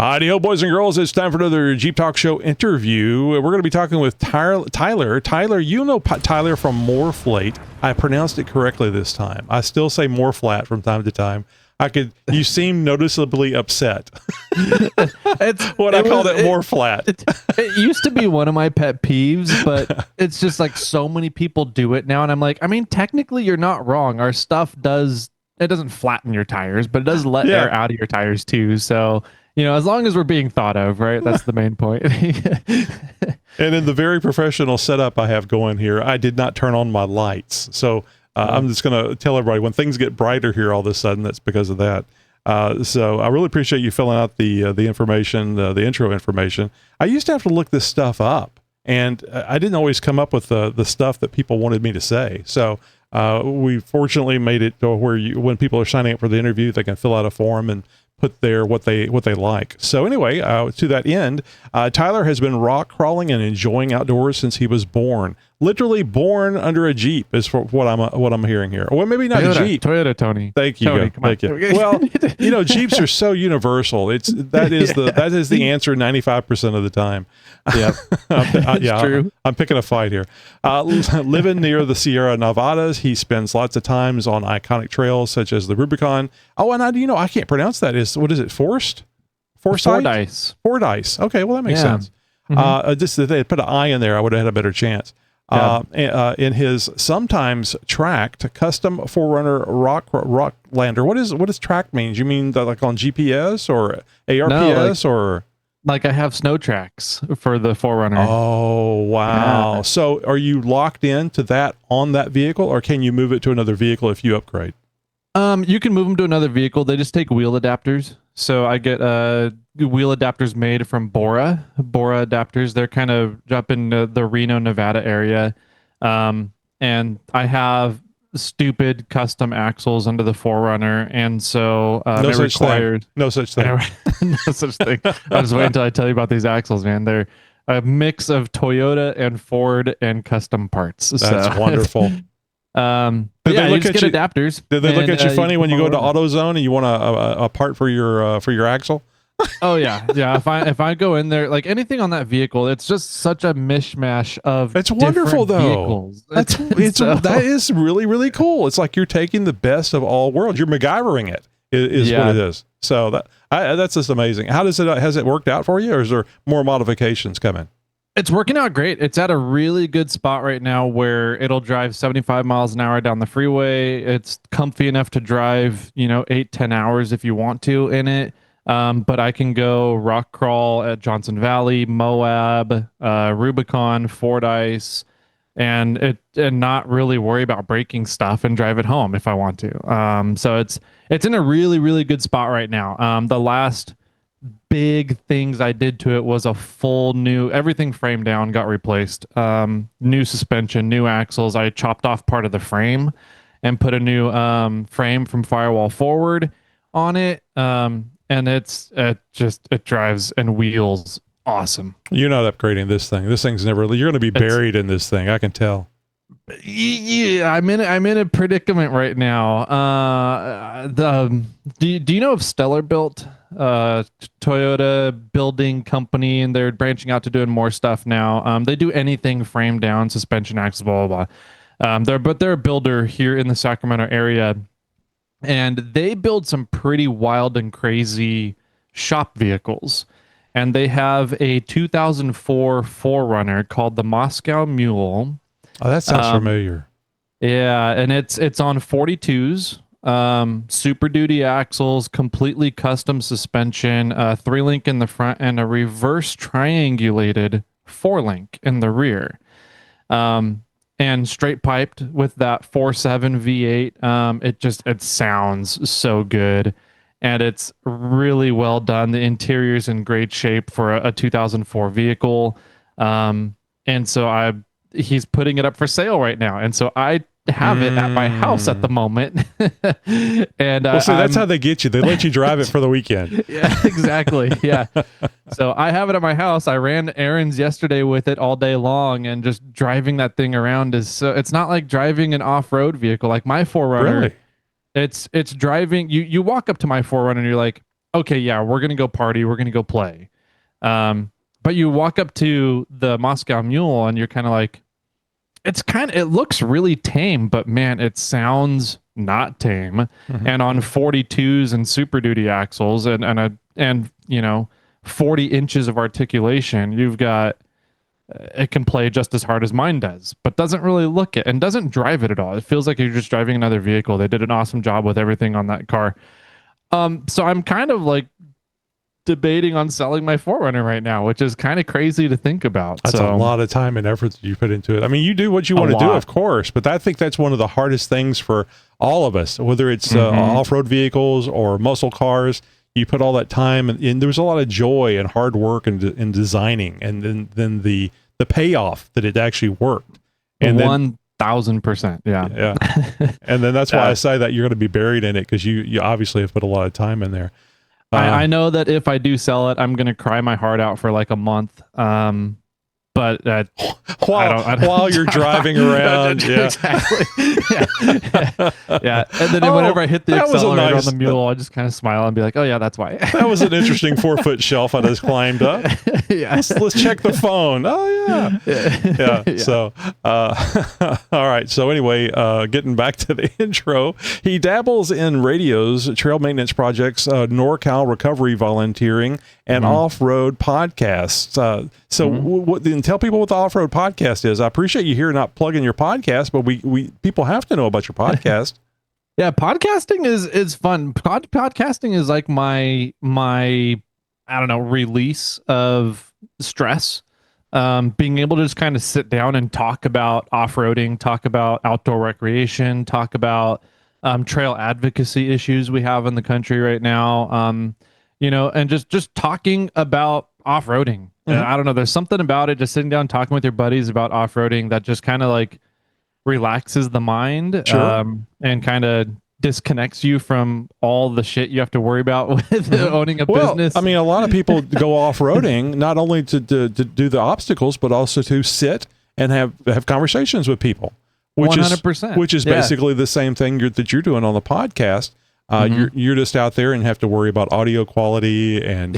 Howdy-ho, boys and girls. It's time for another Jeep Talk Show interview. We're going to be talking with Tyler. Tyler, you know Tyler from MORRFlate. I pronounced it correctly this time. I still say MORRFlate from time to time. You seem noticeably upset. I called it MORRFlate. It used to be one of my pet peeves, but it's just like so many people do it now. And I'm like, I mean, technically you're not wrong. Our stuff doesn't flatten your tires, but it does let air out of your tires too. So, you know, as long as we're being thought of, right? That's the main point. And in the very professional setup I have going here, I did not turn on my lights. So I'm just going to tell everybody when things get brighter here all of a sudden, that's because of that. So I really appreciate you filling out the information, the intro information. I used to have to look this stuff up, and I didn't always come up with the stuff that people wanted me to say. So we fortunately made it to where when people are signing up for the interview, they can fill out a form and put there what they like. So anyway, to that end, Tyler has been rock crawling and enjoying outdoors since he was born. Literally born under a Jeep is for what I'm hearing here. Well, maybe not a Jeep. Toyota, Tony. Thank you. Tony, Thank you. Well, you know, Jeeps are so universal. That is the answer 95% of the time. Yep. True. I'm picking a fight here. Living near the Sierra Nevadas, he spends lots of times on iconic trails such as the Rubicon. Oh, and I can't pronounce that. What is it? Fordyce. Fordyce. Okay, well that makes sense. Mm-hmm. Just if they had put an I in there, I would have had a better chance. In his sometimes tracked custom 4Runner rock lander. What does track mean? You mean like on GPS or ARPS or? Like I have snow tracks for the 4Runner. Oh, wow. Yeah. So are you locked into that on that vehicle, or can you move it to another vehicle if you upgrade? You can move them to another vehicle. They just take wheel adapters. So I get wheel adapters made from Bora adapters. They're kind of up in the Reno, Nevada area. And I have stupid custom axles under the 4Runner, and so no such thing. No such thing. No such thing. I'll just wait until I tell you about these axles, man. They're a mix of Toyota and Ford and custom parts. That's wonderful. Did they look at you, adapters? Did they look at you funny when you go to AutoZone and you want a part for your axle? Oh yeah. If I go in there, like anything on that vehicle, it's just such a mishmash of. It's wonderful though. Vehicles. That is really, really cool. It's like you're taking the best of all worlds. You're MacGyvering it. Is what it is. So that's just amazing. How does it? Has it worked out for you, or is there more modifications coming? It's working out great. It's at a really good spot right now where it'll drive 75 miles an hour down the freeway. It's comfy enough to drive, 8-10 hours if you want to in it. But I can go rock crawl at Johnson Valley, Moab, Rubicon, Fordyce, and not really worry about breaking stuff and drive it home if I want to. So it's in a really, really good spot right now. The last big things I did to it was a full new, everything frame down got replaced. New suspension, new axles. I chopped off part of the frame and put a new frame from Firewall Forward on it. And it drives and wheels awesome. You're not upgrading this thing. This thing's never. You're going to be buried in this thing. I can tell. Yeah, I'm in a predicament right now. Do you know of Stellar Built, Toyota building company, and they're branching out to doing more stuff now. They do anything frame down, suspension axles, blah blah blah. They're a builder here in the Sacramento area. And they build some pretty wild and crazy shop vehicles. And they have a 2004 4Runner called the Moscow Mule. Oh, that sounds familiar. Yeah, and it's on 42s, Super Duty axles, completely custom suspension, 3-link in the front, and a reverse triangulated 4-link in the rear. And straight piped with that 4.7 V8. It sounds so good, and it's really well done. The interior's in great shape for a 2004 vehicle. And so he's putting it up for sale right now. And so I have it at my house at the moment. And so that's how they get you. They let you drive it for the weekend. Yeah, exactly. Yeah. So I have it at my house. I ran errands yesterday with it all day long, and just driving that thing around it's not like driving an off-road vehicle like my 4Runner. Really? It's driving. You walk up to my 4Runner and you're like, okay, yeah, we're gonna go party, we're gonna go play. But you walk up to the Moscow Mule and you're kind of like, it looks really tame, but man, it sounds not tame. Mhm. And on 42s and Super Duty axles and 40 inches of articulation, you've got it can play just as hard as mine does, but doesn't really look it and doesn't drive it at all. It feels like you're just driving another vehicle. They did an awesome job with everything on that car. So I'm kind of like debating on selling my 4Runner right now, which is kind of crazy to think about. That's a lot of time and effort that you put into it. I mean, you do what you want to do, of course, but I think that's one of the hardest things for all of us, whether it's off-road vehicles or muscle cars. You put all that time, and there was a lot of joy and hard work in designing, and then the payoff that it actually worked. And 1,000%. Yeah. And then that's why I say that you're going to be buried in it, because you obviously have put a lot of time in there. I know that if I do sell it, I'm going to cry my heart out for like a month. But while you're driving around, exactly. Yeah. And then whenever I hit the accelerator on the mule, I just kind of smile and be like, "Oh yeah, that's why." That was an interesting 4-foot shelf I just climbed up. Yeah. Let's check the phone. Oh yeah. So, all right. So anyway, getting back to the intro, he dabbles in radios, trail maintenance projects, NorCal recovery volunteering, and off-road podcasts. Tell people what the off-road podcast is. I appreciate you here not plugging your podcast, but we people have to know about your podcast. Yeah, podcasting is fun. Podcasting is like my I don't know, release of stress. Being able to just kind of sit down and talk about off-roading, talk about outdoor recreation, talk about trail advocacy issues we have in the country right now. And just talking about off-roading. I don't know. There's something about it, just sitting down talking with your buddies about off-roading, that just kind of like relaxes the mind, and kind of disconnects you from all the shit you have to worry about with owning a business. I mean, a lot of people go off-roading not only to do the obstacles, but also to sit and have conversations with people, which 100%. Which is basically the same thing that you're doing on the podcast. You're just out there and have to worry about audio quality and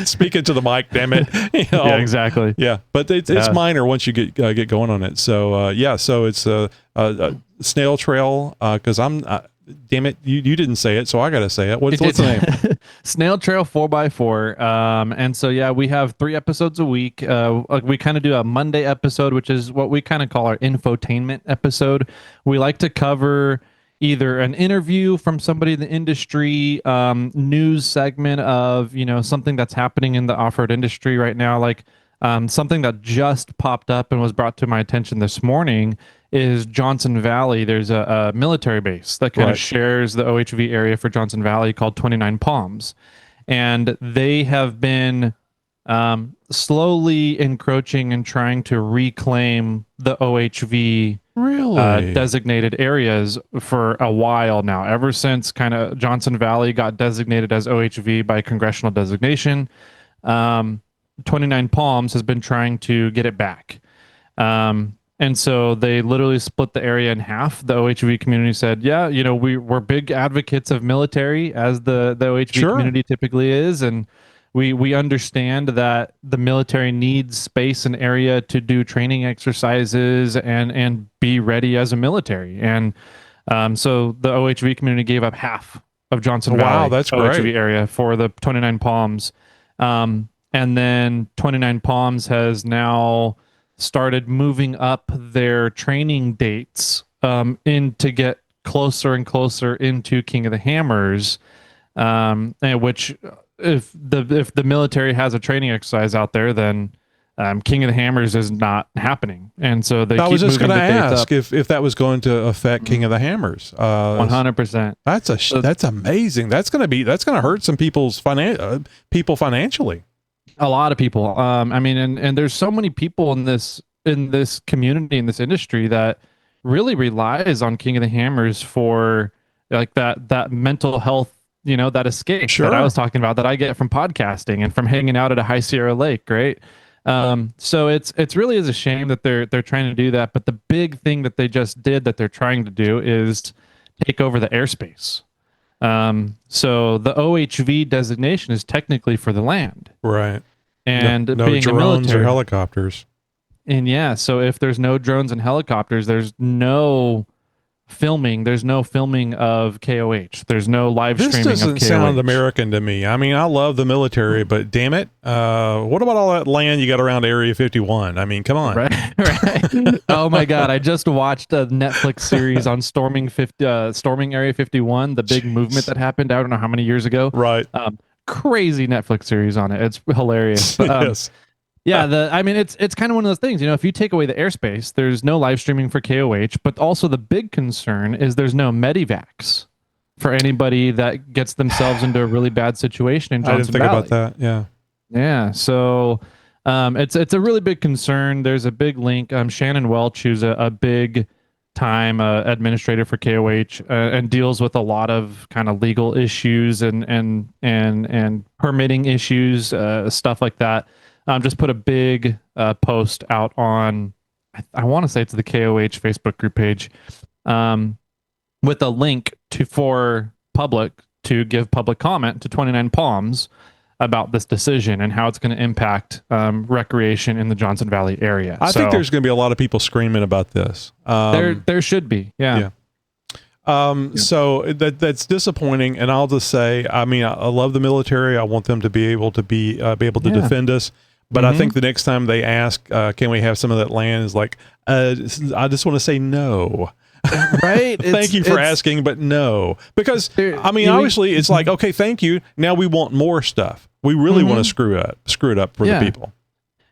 speaking to the mic. Damn it! Yeah, exactly. Yeah, but it's minor once you get going on it. So so it's a snail trail, because damn it, you didn't say it, so I got to say it. What's the name? Snail Trail 4x4. And so yeah, we have 3 episodes a week. We kind of do a Monday episode, which is what we kind of call our infotainment episode. We like to cover either an interview from somebody in the industry, news segment of, something that's happening in the off-road industry right now. Like something that just popped up and was brought to my attention this morning is Johnson Valley. There's a military base that kind of shares the OHV area for Johnson Valley called 29 Palms. And they have been slowly encroaching and trying to reclaim the OHV designated areas for a while now, ever since kind of Johnson Valley got designated as OHV by congressional designation. 29 Palms has been trying to get it back. And so they literally split the area in half. The OHV community said, yeah, we're big advocates of military, as the OHV community typically is. And we understand that the military needs space and area to do training exercises and be ready as a military. And so the OHV community gave up half of Johnson Valley, that's OHV great. area for the 29 Palms. And then 29 Palms has now started moving up their training dates in to get closer and closer into King of the Hammers, and which if the military has a training exercise out there, then King of the Hammers is not happening. And so they I was just going to ask if that was going to affect King of the Hammers. 100%. That's amazing. That's going to hurt some people's people financially. A lot of people. I mean, and there's so many people in this community, in this industry, that really relies on King of the Hammers for like that mental health, that escape that I was talking about, that I get from podcasting and from hanging out at a High Sierra Lake, right? So it's really is a shame that they're trying to do that. But the big thing that they just did that they're trying to do is take over the airspace. So the OHV designation is technically for the land. Right. And no being a drones military or helicopters. And yeah, so if there's no drones and helicopters, there's no filming. There's no filming of KOH. There's no live This streaming of doesn't KOH. sound American to me. I mean, I love the military, but damn it, what about all that land you got around Area 51? I mean, come on. Right. Oh my God. I just watched a Netflix series on storming Area 51, the big movement that happened, I don't know how many years ago. Right. Crazy Netflix series on it. It's hilarious. But, yes. yeah, I mean, it's kind of one of those things, if you take away the airspace, there's no live streaming for KOH, but also the big concern is there's no medivacs for anybody that gets themselves into a really bad situation in Johnson Valley. I didn't think about that. Yeah. Yeah. So it's a really big concern. There's a big link. Shannon Welch, who's a big time administrator for KOH and deals with a lot of kind of legal issues and permitting issues, stuff like that. Just put a big post out on, I want to say it's the KOH Facebook group page, with a link for public to give public comment to 29 Palms about this decision and how it's going to impact recreation in the Johnson Valley area. I think there's going to be a lot of people screaming about this. There should be, yeah. So that's disappointing, and I'll just say, I mean, I love the military. I want them to be able to defend us. But I think the next time they ask, can we have some of that land, is like, I just want to say no. Right? Thank you for asking, but no. Because, I mean, obviously, it's like, okay, thank you. Now we want more stuff. We really want to screw it up for the people.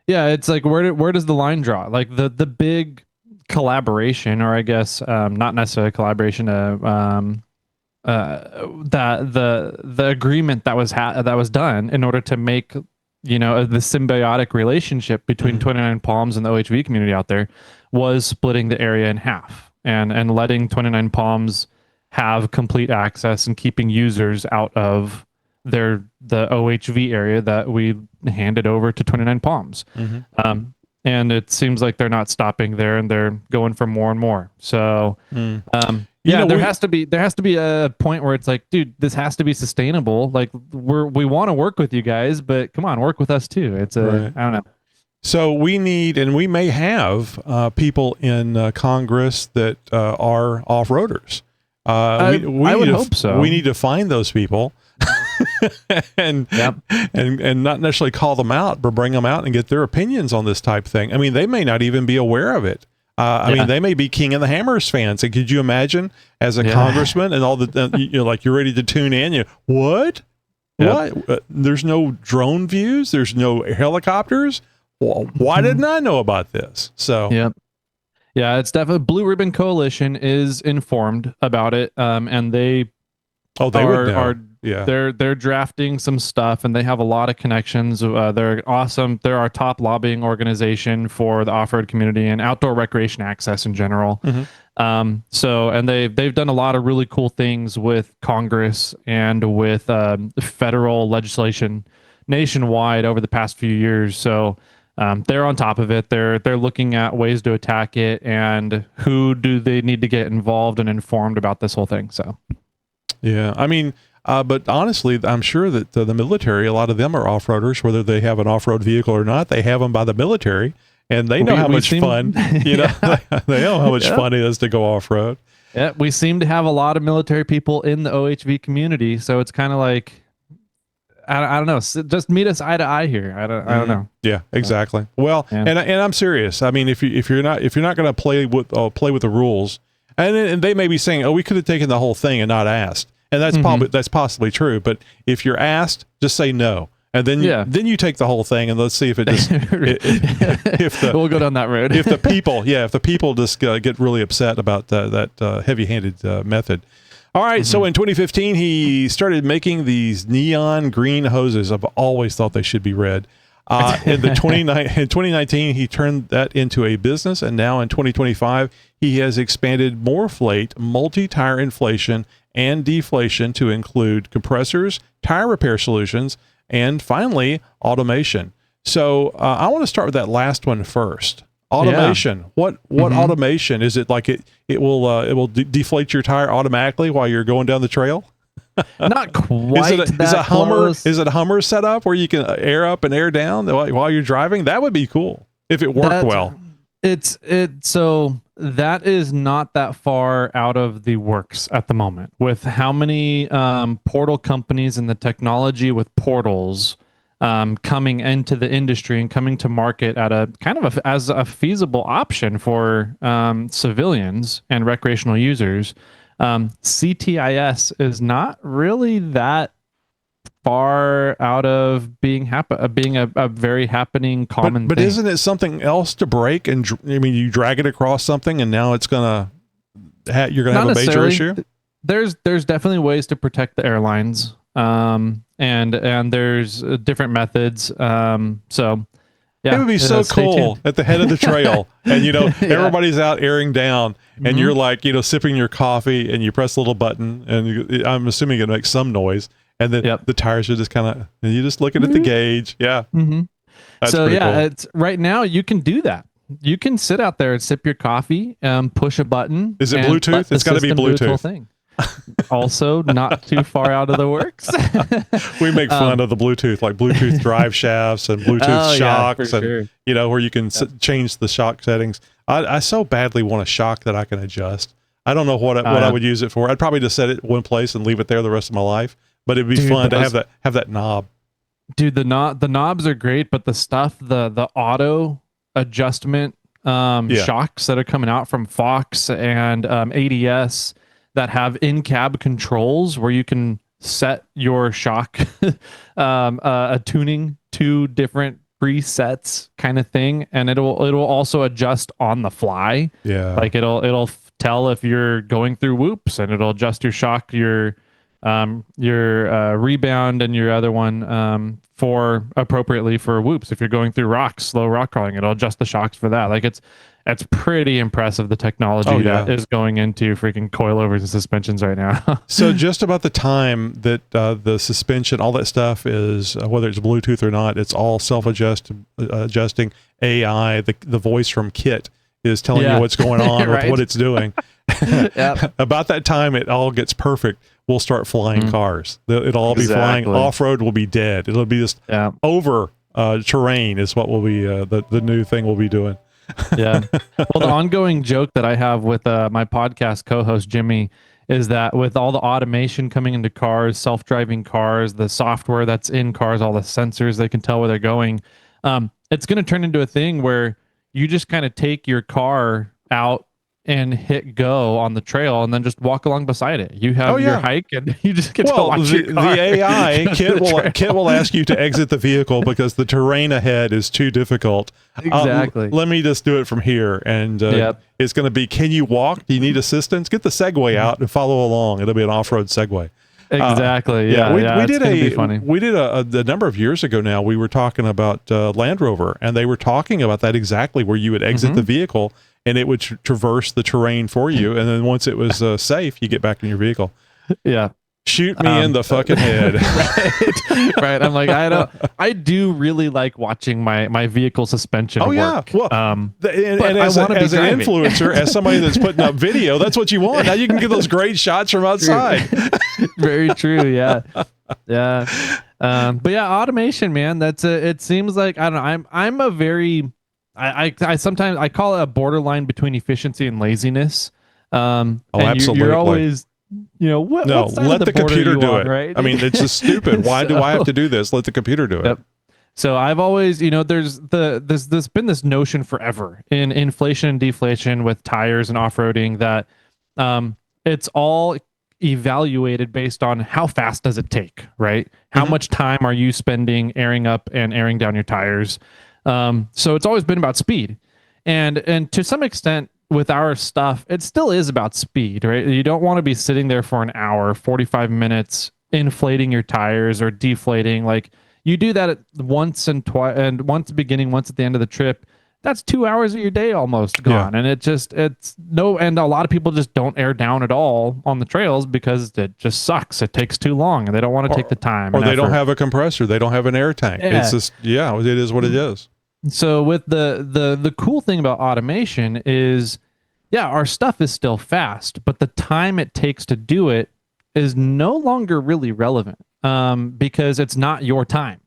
Yeah, it's like, where does the line draw? Like the big collaboration, or I guess not necessarily collaboration, the agreement that was done in order to make the symbiotic relationship between 29 Palms and the OHV community out there was splitting the area in half and letting 29 Palms have complete access and keeping users out of the OHV area that we handed over to 29 Palms. And it seems like they're not stopping there, and they're going for more and more. So, there has to be a point where it's like, dude, this has to be sustainable. Like we want to work with you guys, but come on, work with us too. It's I don't know. So we need, and we may have people in Congress that are off-roaders. I would hope so. We need to find those people and not necessarily call them out, but bring them out and get their opinions on this type thing. I mean, they may not even be aware of it. I mean, they may be King of the Hammers fans. And could you imagine as a congressman and all the, you're ready to tune in? What? What? There's no drone views. There's no helicopters. Well, why didn't I know about this? So, yeah, it's definitely Blue Ribbon Coalition is informed about it. And they would know. They're drafting some stuff, and they have a lot of connections. They're awesome. They're our top lobbying organization for the off-road community and outdoor recreation access in general. And they've done a lot of really cool things with Congress and with federal legislation nationwide over the past few years. So they're on top of it. They're looking at ways to attack it and who do they need to get involved and informed about this whole thing. So, yeah, I mean. But honestly, I'm sure that the military, a lot of them are off-roaders, whether they have an off-road vehicle or not. They have them by the military, and they know how much fun, they know how much fun it is to go off-road. Yeah, we seem to have a lot of military people in the OHV community, so it's kind of like, I don't know, just meet us eye to eye here. I don't know. Yeah, exactly. Well, and I'm serious. I mean, if you're not going to play with the rules, and they may be saying, oh, we could have taken the whole thing and not asked. And that's possibly true, but if you're asked, just say no, and then you take the whole thing, and let's see if it just we'll go down that road. if the people just get really upset about that heavy-handed method. All right, so in 2015 he started making these neon green hoses. I've always thought they should be red. In 2019 he turned that into a business, and now in 2025 he has expanded MORRFlate multi-tire inflation and deflation to include compressors, tire repair solutions, and finally automation. So I want to start with that last one first. Automation. What automation is it? Like it will deflate your tire automatically while you're going down the trail? Not quite Is it a Hummer? close. Is it a Hummer setup where you can air up and air down while you're driving? That would be cool if it worked well. So that is not that far out of the works at the moment with how many portal companies and the technology with portals coming into the industry and coming to market at a kind of as a feasible option for civilians and recreational users. CTIS is not really that far out of being a very happening common but thing. isn't it something else to break? And I mean, you drag it across something, and now you're gonna have a major issue. There's definitely ways to protect the airlines, and there's different methods. So yeah, it would be so cool at the head of the trail, and Yeah. everybody's out airing down, and you're like sipping your coffee, and you press a little button, and I'm assuming it makes some noise. And then the tires are just kind of, and you just looking at the gauge. Yeah. That's so yeah, cool. it's right now you can do that. You can sit out there and sip your coffee, push a button. Is it Bluetooth? It's got to be Bluetooth. Thing. Also, not too far out of the works. We make fun of the Bluetooth, like Bluetooth drive shafts and Bluetooth shocks, and where you can change the shock settings. I so badly want a shock that I can adjust. I don't know what I would use it for. I'd probably just set it one place and leave it there the rest of my life. But it'd be fun to have that knob. Dude, the knobs are great, but the stuff, the auto adjustment shocks that are coming out from Fox and ADS that have in-cab controls where you can set your shock a tuning to different presets kind of thing, and it'll also adjust on the fly. Yeah, like it'll tell if you're going through whoops, and it'll adjust your shock, your rebound, and your other one for appropriately for whoops. If you're going through rocks, slow rock crawling, it'll adjust the shocks for that. Like it's pretty impressive, the technology that is going into freaking coilovers and suspensions right now. So just about the time that the suspension, all that stuff is, whether it's Bluetooth or not, it's all adjusting AI. The voice from Kit is telling you what's going on with what it's doing. About that time it all gets perfect, we'll start flying cars. It'll all be flying. Off-road will be dead. It'll be just over terrain is what will be the new thing we'll be doing. Well, the ongoing joke that I have with my podcast co-host Jimmy is that with all the automation coming into cars, self-driving cars, the software that's in cars, all the sensors, they can tell where they're going, it's going to turn into a thing where you just kind of take your car out and hit go on the trail and then just walk along beside it. You have your hike and you just get to watch your car. The AI Kit will ask you to exit the vehicle because the terrain ahead is too difficult. Exactly. Let me just do it from here. And it's going to be, can you walk? Do you need assistance? Get the Segway out and follow along. It'll be an off-road Segway. Exactly. We did a number of years ago now, we were talking about Land Rover, and they were talking about that exactly, where you would exit the vehicle and it would traverse the terrain for you, and then once it was safe, you get back in your vehicle. Shoot me in the fucking head. Right. I'm like, I do really like watching my vehicle suspension work. Well, and as an influencer, as somebody that's putting up video, that's what you want. Now you can get those great shots from outside. Very true. Yeah. But yeah, automation, man, it seems like, I don't know, I'm a very, I sometimes I call it a borderline between efficiency and laziness. Absolutely. You're always, what let the computer do it. Right? I mean, it's just stupid. Why do I have to do this? Let the computer do it. So I've always, there's been this notion forever in inflation and deflation with tires and off-roading that it's all evaluated based on how fast does it take, right? How much time are you spending airing up and airing down your tires? So it's always been about speed. And to some extent, with our stuff, it still is about speed, right? You don't want to be sitting there for an hour, 45 minutes, inflating your tires or deflating. Like, you do that once and twice, and once beginning, once at the end of the trip, that's 2 hours of your day almost gone. And and a lot of people just don't air down at all on the trails because it just sucks. It takes too long and they don't want to take the time. Or they don't have a compressor. They don't have an air tank. It's just, it is what it is. So with the cool thing about automation is, our stuff is still fast, but the time it takes to do it is no longer really relevant, because it's not your time,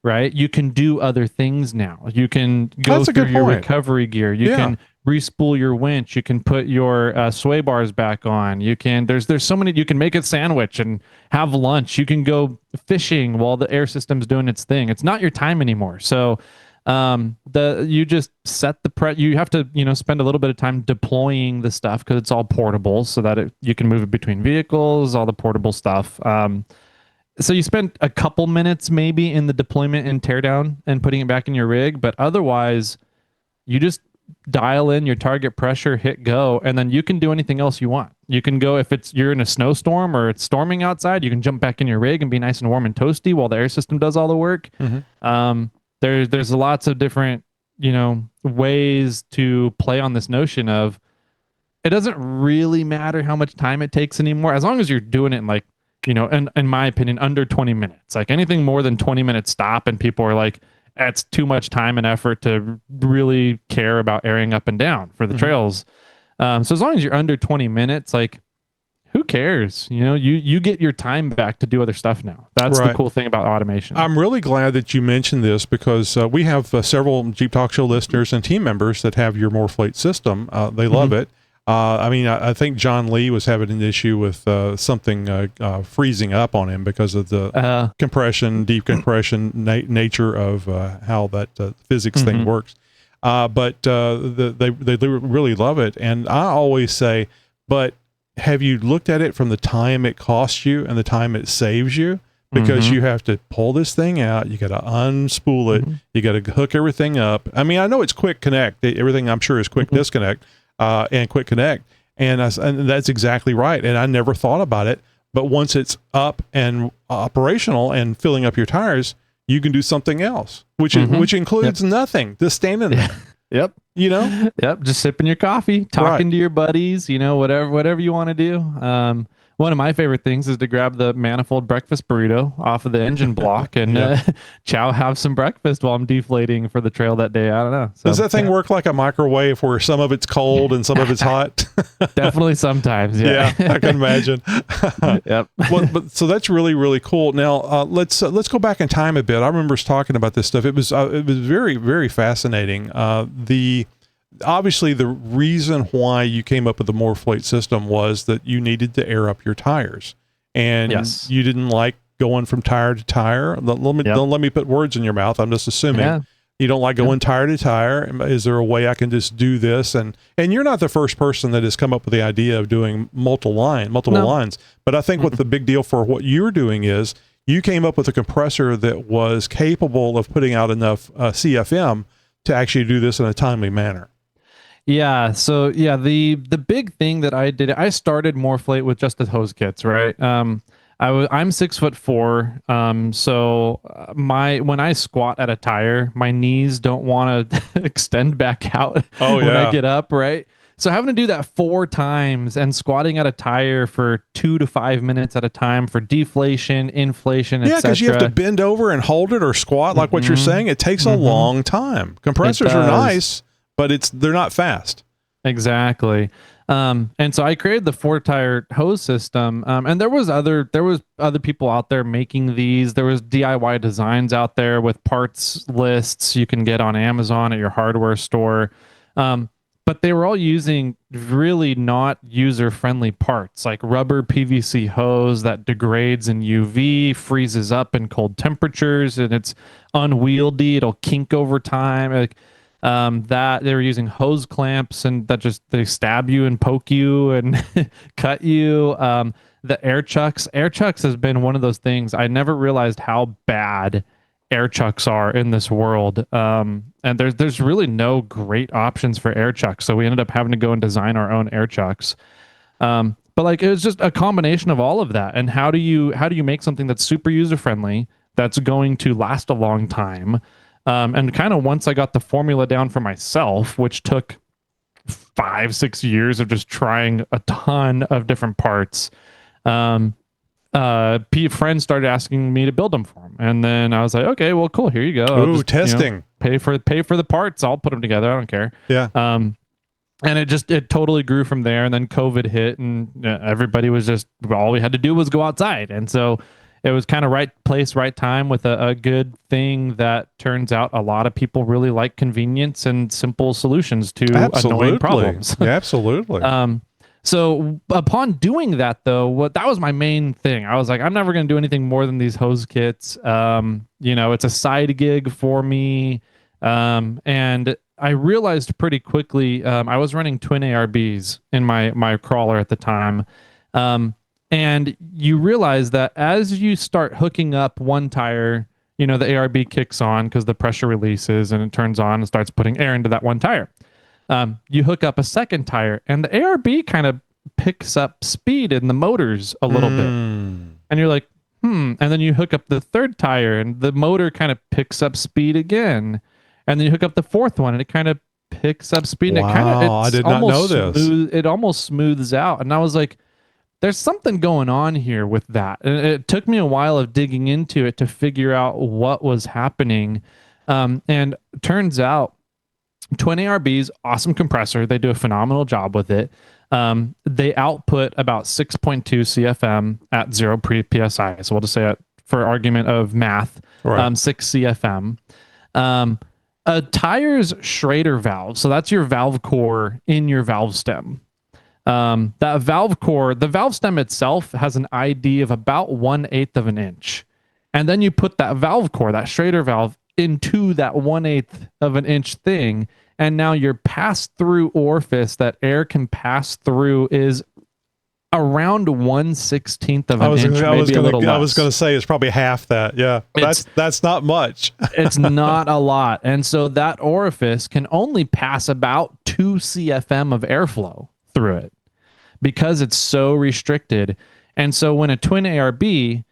right? You can do other things now. You can go That's a through good your point. recovery gear. You Yeah. can respool your winch. You can put your sway bars back on. You can, there's so many, you can make a sandwich and have lunch. You can go fishing while the air system's doing its thing. It's not your time anymore. So you just set you have to, spend a little bit of time deploying the stuff because it's all portable so that you can move it between vehicles, all the portable stuff. So you spend a couple minutes maybe in the deployment and teardown and putting it back in your rig, but otherwise you just dial in your target pressure, hit go, and then you can do anything else you want. You can go, if you're in a snowstorm or it's storming outside, you can jump back in your rig and be nice and warm and toasty while the air system does all the work. There's lots of different, ways to play on this notion of it doesn't really matter how much time it takes anymore, as long as you're doing it in like, in my opinion, under 20 minutes. Like anything more than 20 minutes stop and people are like, that's too much time and effort to really care about airing up and down for the trails. So as long as you're under 20 minutes, like who cares? You get your time back to do other stuff now. That's the cool thing about automation. I'm really glad that you mentioned this because we have several Jeep Talk Show listeners and team members that have your MORRFlate system. They love it. I think John Lee was having an issue with something freezing up on him because of the compression, decompression nature of how that physics thing works. But they really love it. And I always say, but have you looked at it from the time it costs you and the time it saves you? Because you have to pull this thing out, you got to unspool it, you got to hook everything up. I mean, I know it's quick connect. Everything I'm sure is quick disconnect. And quick connect. And that's exactly right. And I never thought about it, but once it's up and operational and filling up your tires, you can do something else, which includes nothing, just standing there. Yep. Yep. Just sipping your coffee, talking to your buddies, whatever you want to do. One of my favorite things is to grab the manifold breakfast burrito off of the engine block and have some breakfast while I'm deflating for the trail that day. I don't know. So, does that thing work like a microwave where some of it's cold and some of it's hot? Definitely sometimes. Yeah, I can imagine. Yep. But so that's really, really cool. Now let's go back in time a bit. I remember us talking about this stuff. It was very, very fascinating. Obviously, the reason why you came up with the MORRFlate system was that you needed to air up your tires, and you didn't like going from tire to tire. Don't let me put words in your mouth. I'm just assuming you don't like going tire to tire. Is there a way I can just do this? And you're not the first person that has come up with the idea of doing multiple lines. But I think what the big deal for what you're doing is you came up with a compressor that was capable of putting out enough CFM to actually do this in a timely manner. Yeah. So the big thing that I did, I started MORRFlate with just the hose kits, right? I'm 6'4". So when I squat at a tire, my knees don't want to extend back out when I get up, right? So having to do that 4 times and squatting at a tire for 2 to 5 minutes at a time for deflation, inflation, etc. Yeah, because you have to bend over and hold it or squat like what you're saying. It takes a long time. Compressors are nice, but they're not fast. Exactly. And so I created the 4-tire hose system. And there was other people out there making these. There was DIY designs out there with parts lists you can get on Amazon at your hardware store. But they were all using really not user-friendly parts, like rubber PVC hose that degrades in UV, freezes up in cold temperatures, and it's unwieldy. It'll kink over time. That they were using hose clamps and that they stab you and poke you and cut you. The air chucks has been one of those things. I never realized how bad air chucks are in this world. And there's really no great options for air chucks. So we ended up having to go and design our own air chucks. But like, it was just a combination of all of that. And how do you make something that's super user friendly, that's going to last a long time? And kind of once I got the formula down for myself, which took 5-6 years of just trying a ton of different parts, friends started asking me to build them for them. And then I was like, okay, well, cool. Here you go. Ooh, testing. Pay for the parts. I'll put them together. I don't care. Yeah. And it totally grew from there. And then COVID hit, and everybody was just, all we had to do was go outside. And so it was kind of right place, right time, with a good thing that turns out a lot of people really like convenience and simple solutions to annoying problems. Yeah, absolutely. So upon doing that, though, that was my main thing. I was like, I'm never going to do anything more than these hose kits. It's a side gig for me. And I realized pretty quickly, I was running twin ARBs in my crawler at the time. And you realize that as you start hooking up one tire, the ARB kicks on because the pressure releases and it turns on and starts putting air into that one tire. You hook up a second tire and the ARB kind of picks up speed in the motors a little bit. And you're like, And then you hook up the third tire and the motor kind of picks up speed again. And then you hook up the fourth one and it kind of picks up speed. Wow, I did not know this. It almost smooths out. And I was like, there's something going on here with that. And it took me a while of digging into it to figure out what was happening. And turns out twin ARBs, awesome compressor. They do a phenomenal job with it. They output about 6.2 CFM at 0 PSI. So we'll just say it for argument of math, right. 6 CFM. A tire's Schrader valve, so that's your valve core in your valve stem. That valve core, the valve stem itself has an ID of about 1/8 of an inch. And then you put that valve core, that Schrader valve, into that 1/8 of an inch thing. And now your pass-through orifice that air can pass through is around 1/16 of an inch, maybe a little less. I was going to say it's probably half that. Yeah, that's not much. It's not a lot. And so that orifice can only pass about 2 CFM of airflow through it because it's so restricted. And so when a twin ARB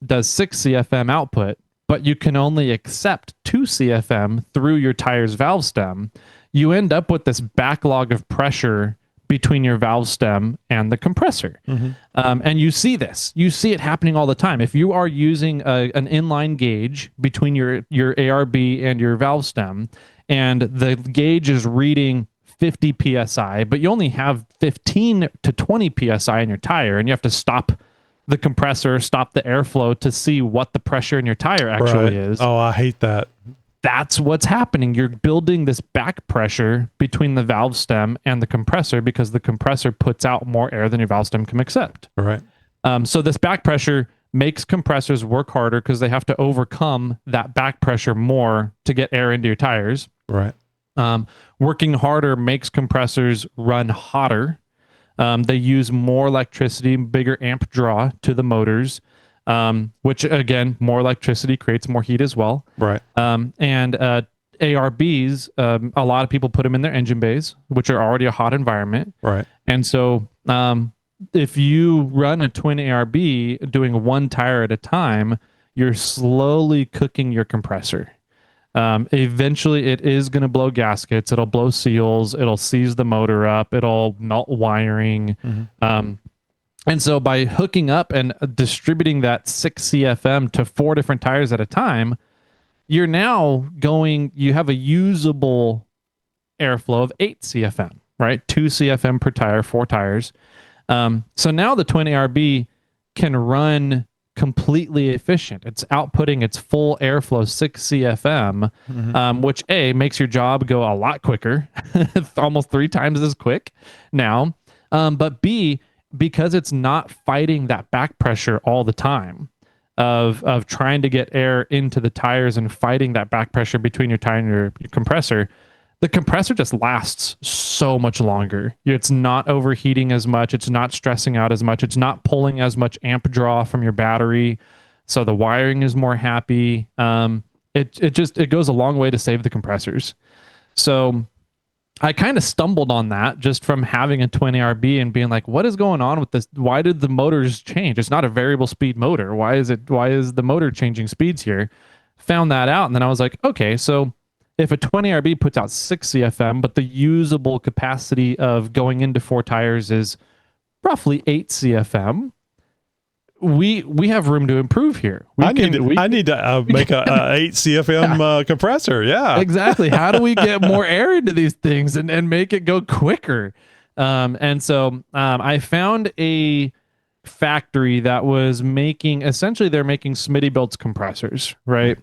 does 6 CFM output, but you can only accept 2 CFM through your tire's valve stem, you end up with this backlog of pressure between your valve stem and the compressor. And you see this. You see it happening all the time. If you are using an inline gauge between your ARB and your valve stem, and the gauge is reading 50 PSI, but you only have 15 to 20 PSI in your tire, and you have to stop the compressor, stop the airflow to see what the pressure in your tire actually is. Oh, I hate that. That's what's happening. You're building this back pressure between the valve stem and the compressor because the compressor puts out more air than your valve stem can accept. Right. So this back pressure makes compressors work harder because they have to overcome that back pressure more to get air into your tires. Right. Working harder makes compressors run hotter. They use more electricity, bigger amp draw to the motors. Which again, more electricity creates more heat as well. Right. And ARBs, a lot of people put them in their engine bays, which are already a hot environment. Right. And so if you run a twin ARB doing one tire at a time, you're slowly cooking your compressor. Eventually it is going to blow gaskets. It'll blow seals. It'll seize the motor up. It'll melt wiring. And so by hooking up and distributing that 6 CFM to 4 different tires at a time, you're now you have a usable airflow of 8 CFM, right? 2 CFM per tire, 4 tires. So now the twin ARB can run completely efficient. It's outputting its full airflow, 6 CFM, which makes your job go a lot quicker, almost 3 times as quick now. But B, because it's not fighting that back pressure all the time of trying to get air into the tires and fighting that back pressure between your tire and your compressor, the compressor just lasts so much longer. It's not overheating as much. It's not stressing out as much. It's not pulling as much amp draw from your battery. So the wiring is more happy. It goes a long way to save the compressors. So I kind of stumbled on that just from having a twin ARB and being like, what is going on with this? Why did the motors change? It's not a variable speed motor. Why is the motor changing speeds here? Found that out. And then I was like, okay, so if a twin ARB puts out 6 CFM, but the usable capacity of going into 4 tires is roughly 8 CFM, we have room to improve here. I need to make a 8 CFM compressor. Yeah, exactly. How do we get more air into these things and make it go quicker? And so I found a factory that was making, essentially they're making Smitty-Built compressors, right?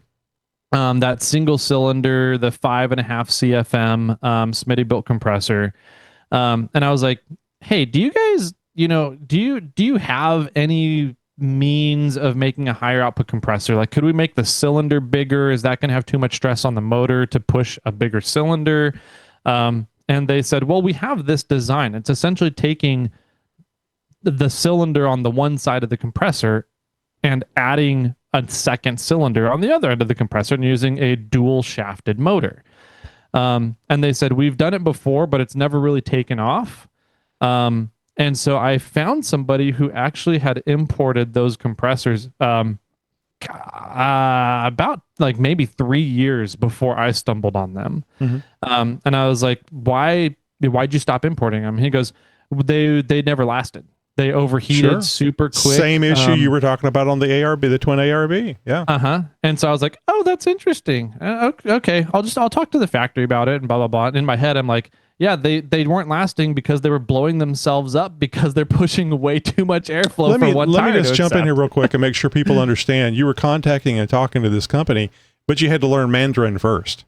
That single cylinder, the 5.5 CFM Smitty-Built compressor. And I was like, hey, do you guys, do you have any means of making a higher output compressor? Like, could we make the cylinder bigger? Is that going to have too much stress on the motor to push a bigger cylinder? And they said, well, we have this design. It's essentially taking the cylinder on the one side of the compressor and adding a second cylinder on the other end of the compressor and using a dual shafted motor. And they said, we've done it before, but it's never really taken off. And so I found somebody who actually had imported those compressors about like maybe 3 years before I stumbled on them. And I was like, why'd you stop importing them? He goes, they never lasted. They overheated super quick. Same issue you were talking about on the ARB, the twin ARB. Yeah. And so I was like, oh, that's interesting. Okay. I'll talk to the factory about it and blah, blah, blah. And in my head, I'm like, yeah, they weren't lasting because they were blowing themselves up because they're pushing way too much airflow for one tire. Let me just jump in here real quick and make sure people understand. You were contacting and talking to this company, but you had to learn Mandarin first.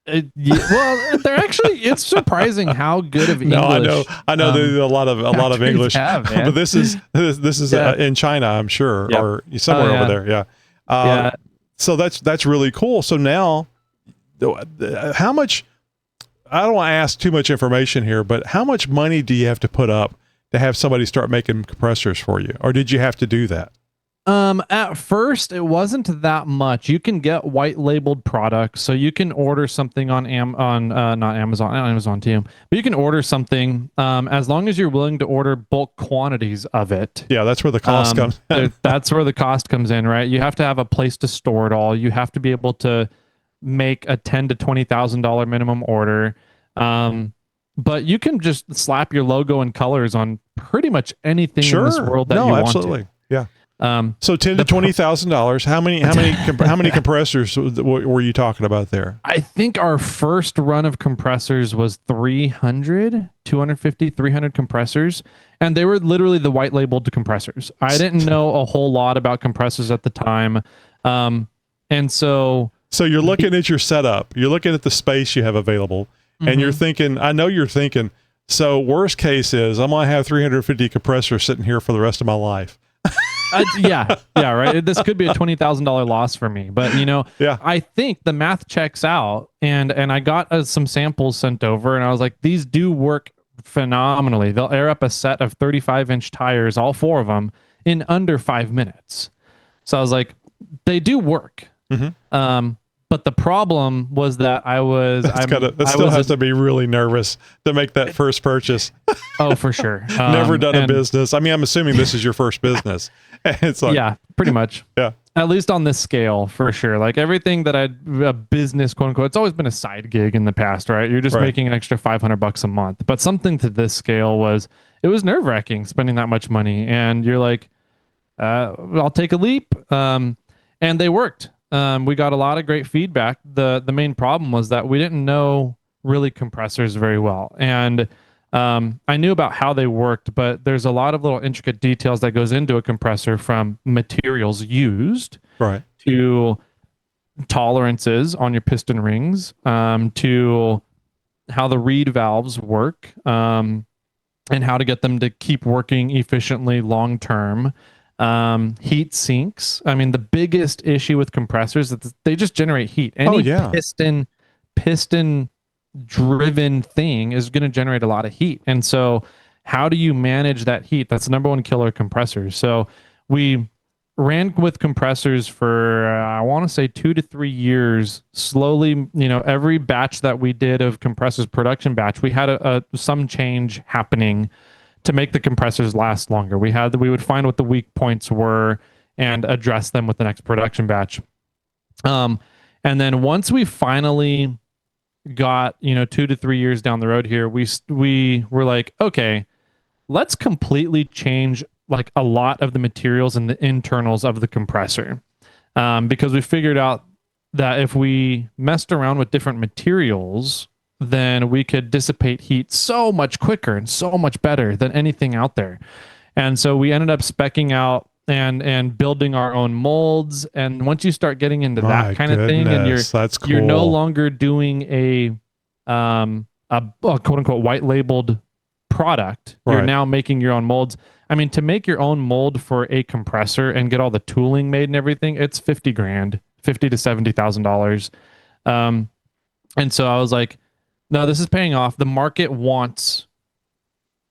Well, they're actually, it's surprising how good of English. No, I know there's a lot of English, but this is in China, I'm sure, or somewhere over there. Yeah. So that's really cool. So now, how much? I don't want to ask too much information here, but how much money do you have to put up to have somebody start making compressors for you, or did you have to do that? At first, it wasn't that much. You can get white labeled products, so you can order something on not Amazon too, but you can order something as long as you're willing to order bulk quantities of it. Yeah, that's where the cost comes. That's where the cost comes in, right? You have to have a place to store it all. You have to be able to make a $10,000 to $20,000 minimum order. But you can just slap your logo and colors on pretty much anything in this world that you want to. Yeah. So $10,000 to $20,000. How many compressors were you talking about there? I think our first run of compressors was 250, 300 compressors. And they were literally the white labeled compressors. I didn't know a whole lot about compressors at the time. And so you're looking at your setup, you're looking at the space you have available, and you're thinking, so worst case is I'm going to have 350 compressors sitting here for the rest of my life. Yeah, right. This could be a $20,000 loss for me, but I think the math checks out, and I got some samples sent over, and I was like, these do work phenomenally. They'll air up a set of 35-inch tires, all 4 of them, in under 5 minutes. So I was like, they do work. But the problem was that I still has to be really nervous to make that first purchase. Oh, for sure. Never done a business. I mean, I'm assuming this is your first business. It's like, yeah, pretty much. Yeah. At least on this scale, for sure. Like everything that a business, quote unquote, it's always been a side gig in the past, right? You're just making an extra $500 a month. But something to this scale it was nerve wracking spending that much money. And you're like, I'll take a leap. And they worked. We got a lot of great feedback. The main problem was that we didn't know really compressors very well. And I knew about how they worked, but there's a lot of little intricate details that goes into a compressor, from materials used to tolerances on your piston rings, to how the reed valves work, and how to get them to keep working efficiently long term. Heat sinks. I mean, the biggest issue with compressors is that they just generate heat. Any piston driven thing is going to generate a lot of heat. And so how do you manage that heat? That's the number one killer of compressors. So we ran with compressors for, I want to say 2 to 3 years, slowly, every batch that we did of compressors, production batch, we had some change happening to make the compressors last longer. We would find what the weak points were and address them with the next production batch. And then once we finally got 2 to 3 years down the road here, we were like, okay, let's completely change like a lot of the materials and the internals of the compressor, because we figured out that if we messed around with different materials, then we could dissipate heat so much quicker and so much better than anything out there. And so we ended up speccing out and building our own molds. And once you start getting into My that kind of thing, and that's cool. you're no longer doing a quote unquote white labeled product, you're now making your own molds. I mean, to make your own mold for a compressor and get all the tooling made and everything, it's $50,000, $50 to $70,000. And so I was like, no, this is paying off. The market wants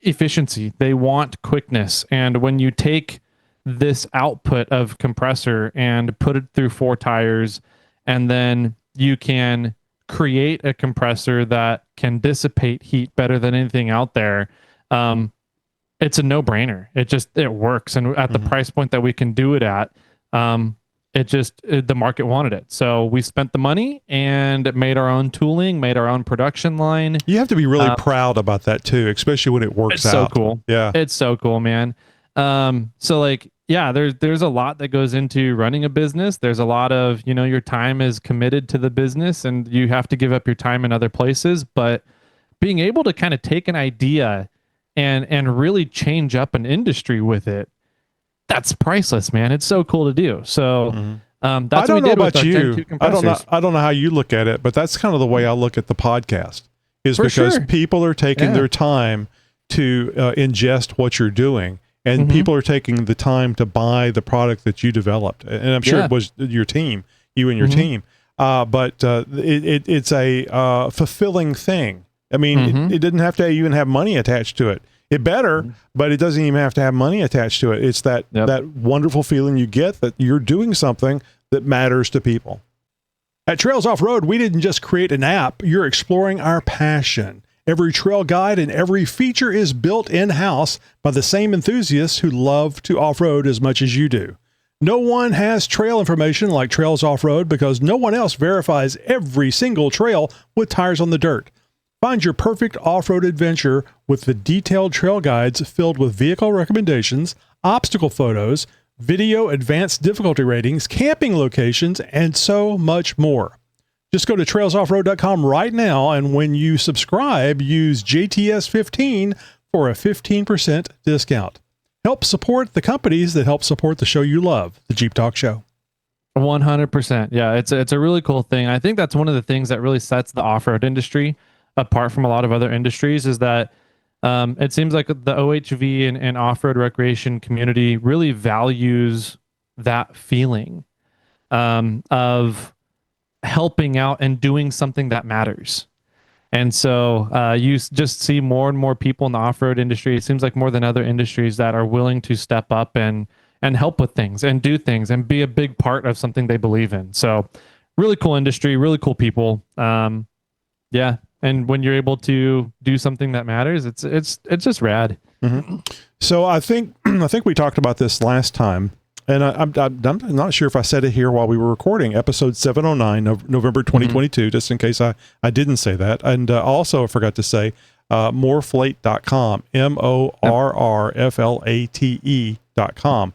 efficiency. They want quickness. And when you take this output of compressor and put it through 4 tires, and then you can create a compressor that can dissipate heat better than anything out there, it's a no-brainer. It works. And at the price point that we can do it at, the market wanted it. So we spent the money and made our own tooling, made our own production line. You have to be really proud about that too, especially when it works out. It's so cool. Yeah. It's so cool, man. So like, yeah, there's a lot that goes into running a business. There's a lot of, your time is committed to the business and you have to give up your time in other places, but being able to kind of take an idea and really change up an industry with it, that's priceless, man. It's so cool to do. So that's what we did with our Gen 2 compressors. I don't know how you look at it, but that's kind of the way I look at the podcast, is because people are taking their time to ingest what you're doing, and people are taking the time to buy the product that you developed. And I'm sure it was your team, you and your team. But it's a fulfilling thing. I mean, it didn't have to even have money attached to it. It better, but it doesn't even have to have money attached to it. It's that wonderful feeling you get that you're doing something that matters to people. At Trails Off Road, we didn't just create an app. You're exploring our passion. Every trail guide and every feature is built in-house by the same enthusiasts who love to off-road as much as you do. No one has trail information like Trails Off Road because no one else verifies every single trail with tires on the dirt. Find your perfect off-road adventure with the detailed trail guides filled with vehicle recommendations, obstacle photos, video advanced difficulty ratings, camping locations, and so much more. Just go to trailsoffroad.com right now, and when you subscribe, use JTS15 for a 15% discount. Help support the companies that help support the show you love, the Jeep Talk Show. 100%. Yeah, it's a really cool thing. I think that's one of the things that really sets the off-road industry apart from a lot of other industries, is that it seems like the OHV and off-road recreation community really values that feeling of helping out and doing something that matters. And so you just see more and more people in the off-road industry, it seems like more than other industries, that are willing to step up and help with things and do things and be a big part of something they believe in. So really cool industry, really cool people. Yeah. And when you're able to do something that matters, it's just rad. So I think we talked about this last time, and I'm not sure if I said it here while we were recording episode 709 of November 2022, just in case I didn't say that. And also I forgot to say MORRFlate.com, MORRFlate.com.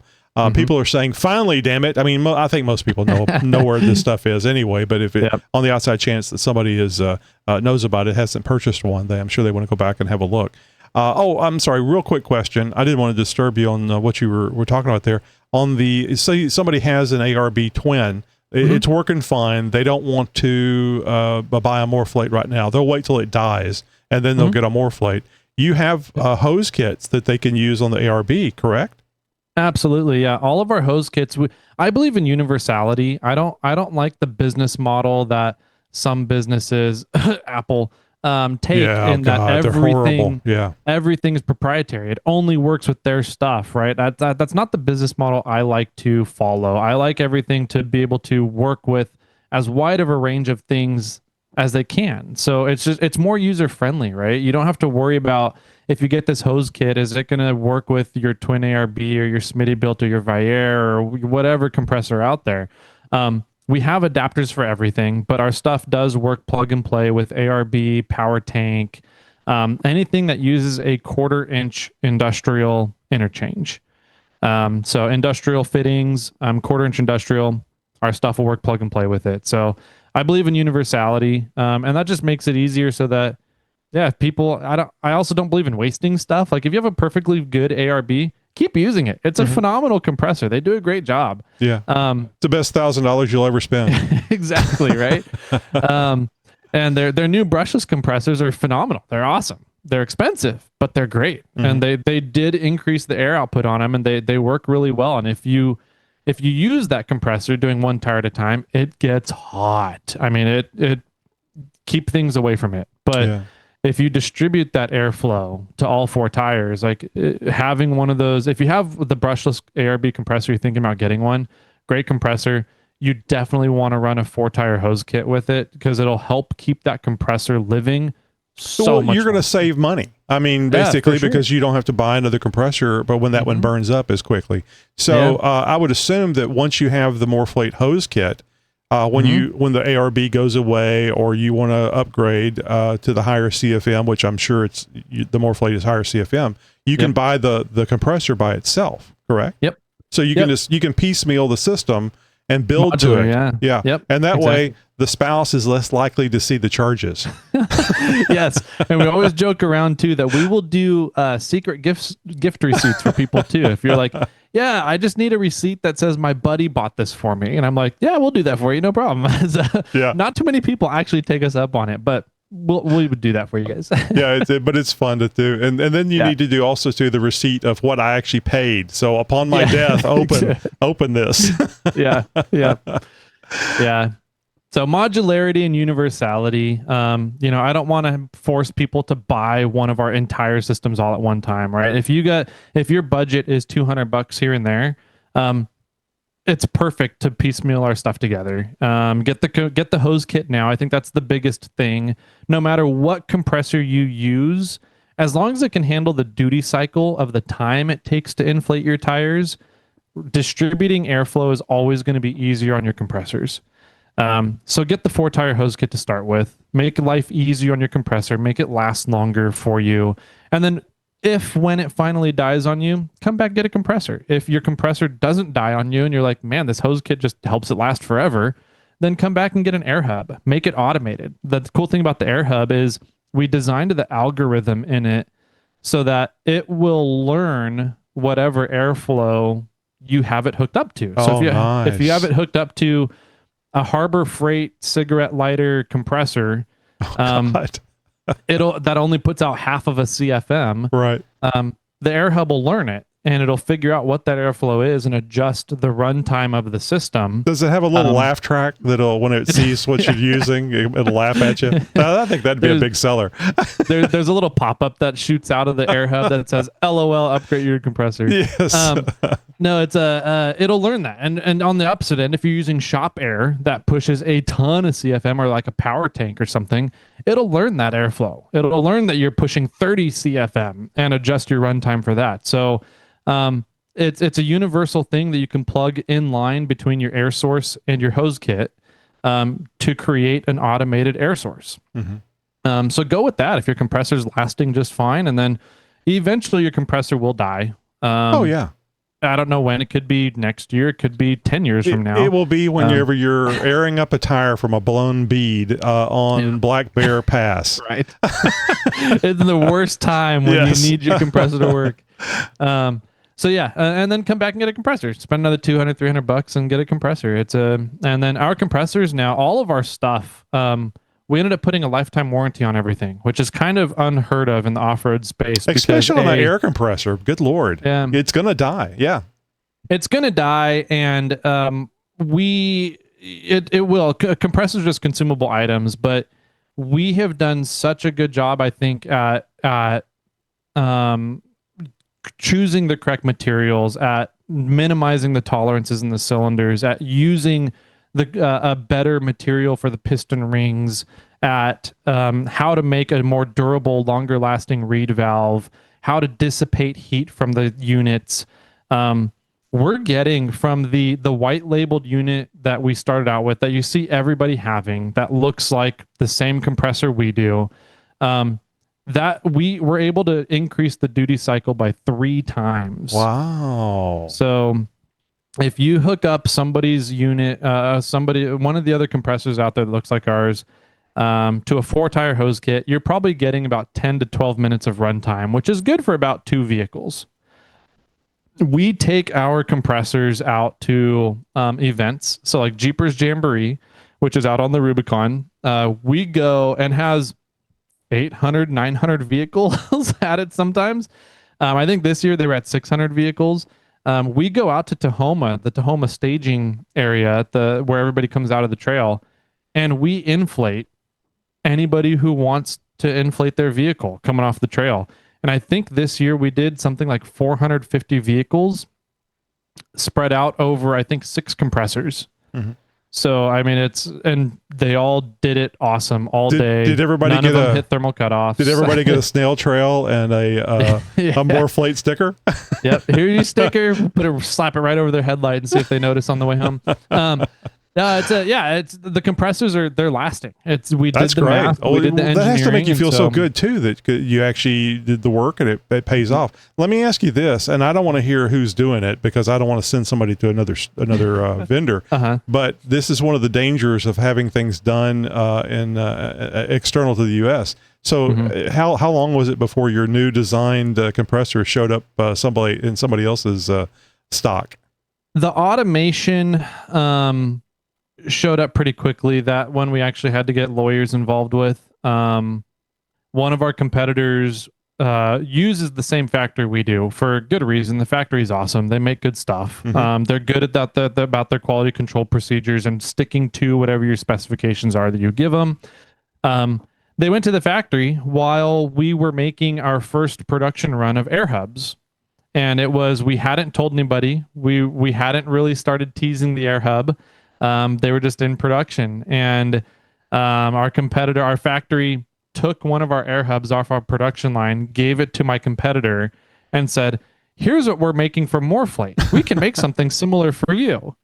People are saying, finally, damn it. I mean, I think most people know where this stuff is anyway, but if it, on the outside chance that somebody knows about it, hasn't purchased one, I'm sure they want to go back and have a look. I'm sorry, real quick question. I didn't want to disturb you on what you were talking about there. On the, say somebody has an ARB twin, it's working fine. They don't want to buy a MORRFlate right now. They'll wait till it dies, and then they'll get a MORRFlate. You have hose kits that they can use on the ARB, correct? Absolutely. Yeah. All of our hose kits, I believe in universality. I don't like the business model that some businesses, Apple, take in that everything is proprietary. It only works with their stuff, right? That's not the business model I like to follow. I like everything to be able to work with as wide of a range of things as they can. So it's more user friendly, right? You don't have to worry about, if you get this hose kit, is it going to work with your twin ARB or your Smittybilt or your Vayer or whatever compressor out there? We have adapters for everything, but our stuff does work plug and play with ARB, power tank, anything that uses a 1/4 inch industrial interchange. So industrial fittings, quarter-inch industrial, our stuff will work plug and play with it. So I believe in universality, and that just makes it easier so that, yeah, people, I also don't believe in wasting stuff. Like if you have a perfectly good ARB, keep using it. It's a phenomenal compressor. They do a great job. Yeah. It's the best $1,000 you'll ever spend. Exactly. Right. And their new brushless compressors are phenomenal. They're awesome. They're expensive, but they're great. And they did increase the air output on them, and they work really well. And if you use that compressor doing one tire at a time, it gets hot. I mean, it keep things away from it. But if you distribute that airflow to all 4 tires, like having one of those, if you have the brushless ARB compressor, you're thinking about getting one, great compressor. You definitely want to run a 4-tire hose kit with it because it'll help keep that compressor living so much. You're going to save money. I mean, basically, because you don't have to buy another compressor, but when that one burns up as quickly. So I would assume that once you have the MORRFlate hose kit, when the ARB goes away or you want to upgrade to the higher CFM, which I'm sure the MORRFlate is higher CFM, you can buy the compressor by itself, correct? Yep. So you can piecemeal the system and build to it. Yeah. Yep. And that way the spouse is less likely to see the charges. Yes. And we always joke around too that we will do secret gift receipts for people too. If you're like, yeah, I just need a receipt that says my buddy bought this for me. And I'm like, yeah, we'll do that for you. No problem. Not too many people actually take us up on it, but we would do that for you guys. But it's fun to do. And then you need to do also too the receipt of what I actually paid. So upon my death, open this. Yeah. So modularity and universality. I don't want to force people to buy one of our entire systems all at one time, right? If your budget is $200 here and there, it's perfect to piecemeal our stuff together. Get the hose kit now. I think that's the biggest thing. No matter what compressor you use, as long as it can handle the duty cycle of the time it takes to inflate your tires, distributing airflow is always going to be easier on your compressors. So get the 4-tire hose kit to start with. Make life easier on your compressor. Make it last longer for you. And then when it finally dies on you, come back, get a compressor. If your compressor doesn't die on you and you're like, man, this hose kit just helps it last forever, then come back and get an air hub. Make it automated. The cool thing about the air hub is we designed the algorithm in it so that it will learn whatever airflow you have it hooked up to. So if you have it hooked up to a Harbor Freight cigarette lighter compressor, that only puts out half of a CFM. Right. The air hub will learn it, and it'll figure out what that airflow is and adjust the runtime of the system. Does it have a little laugh track that'll, when it sees what you're using, it'll laugh at you? I think that'd be a big seller. There's a little pop-up that shoots out of the air hub that says, LOL, upgrade your compressor. Yes. No, it's it'll learn that. And on the opposite end, if you're using shop air that pushes a ton of CFM or like a power tank or something, it'll learn that airflow. It'll learn that you're pushing 30 CFM and adjust your runtime for that. So it's a universal thing that you can plug in line between your air source and your hose kit to create an automated air source. So go with that if your compressor's lasting just fine, and then eventually your compressor will die. I don't know when. It could be next year. It could be 10 years from now. It will be whenever you're airing up a tire from a blown bead on Black Bear Pass. Right. It's the worst time when you need your compressor to work. And then come back and get a compressor. Spend another $200-$300 and get a compressor. And then our compressors now, all of our stuff, we ended up putting a lifetime warranty on everything, which is kind of unheard of in the off-road space. Especially on that air compressor. Good Lord. It's going to die. Yeah. It's going to die. And it will. Compressors are just consumable items, but we have done such a good job, I think, at choosing the correct materials, at minimizing the tolerances in the cylinders, at using a better material for the piston rings, at how to make a more durable, longer lasting reed valve, how to dissipate heat from the units. We're getting from the white labeled unit that we started out with, that you see everybody having, that looks like the same compressor we do. that we were able to increase the duty cycle by 3 times. Wow. So if you hook up somebody's unit, one of the other compressors out there that looks like ours, to a 4-tire hose kit, you're probably getting about 10 to 12 minutes of runtime, which is good for about 2 vehicles. We take our compressors out to events. So like Jeepers Jamboree, which is out on the Rubicon. We go and has 800, 900 vehicles at it sometimes. I think this year they were at 600 vehicles. We go out to Tahoma, the Tahoma staging area at where everybody comes out of the trail, and we inflate anybody who wants to inflate their vehicle coming off the trail. And I think this year we did something like 450 vehicles spread out over, I think, 6 compressors. Mm-hmm. So, I mean, and they all did it awesome all day. Did everybody None of them hit thermal cutoffs? Did everybody get a snail trail and a MORRFlate sticker? Yep. Here's your sticker. Slap it right over their headlight and see if they notice on the way home. No, it's the compressors they're lasting. We did the math. We did the engineering. That has to make you feel so good too that you actually did the work and it pays off. Let me ask you this, and I don't want to hear who's doing it because I don't want to send somebody to another vendor. But this is one of the dangers of having things done external to the U.S. So how long was it before your new designed compressor showed up in somebody else's stock? The automation showed up pretty quickly. That one we actually had to get lawyers involved with. One of our competitors uses the same factory we do for good reason. The factory's awesome. They make good stuff. They're good at that, about their quality control procedures and sticking to whatever your specifications are that you give them. They went to the factory while we were making our first production run of air hubs. And we hadn't told anybody. We hadn't really started teasing the air hub. They were just in production. And our factory took one of our air hubs off our production line, gave it to my competitor, and said, here's what we're making for MORRFlate. We can make something similar for you.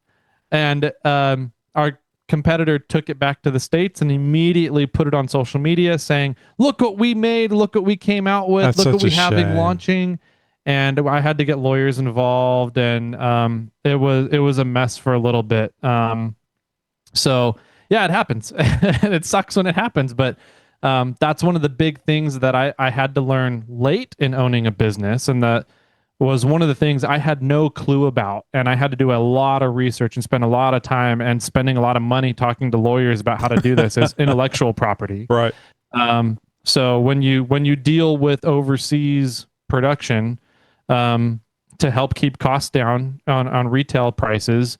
And our competitor took it back to the States and immediately put it on social media saying, look what we made, look what we came out with, look what we having launching. And I had to get lawyers involved, and it was a mess for a little bit. So yeah, it happens. It sucks when it happens, but that's one of the big things that I had to learn late in owning a business, and that was one of the things I had no clue about, and I had to do a lot of research and spend a lot of time and spending a lot of money talking to lawyers about how to do this as intellectual property. Right. So when you deal with overseas production, to help keep costs down on retail prices,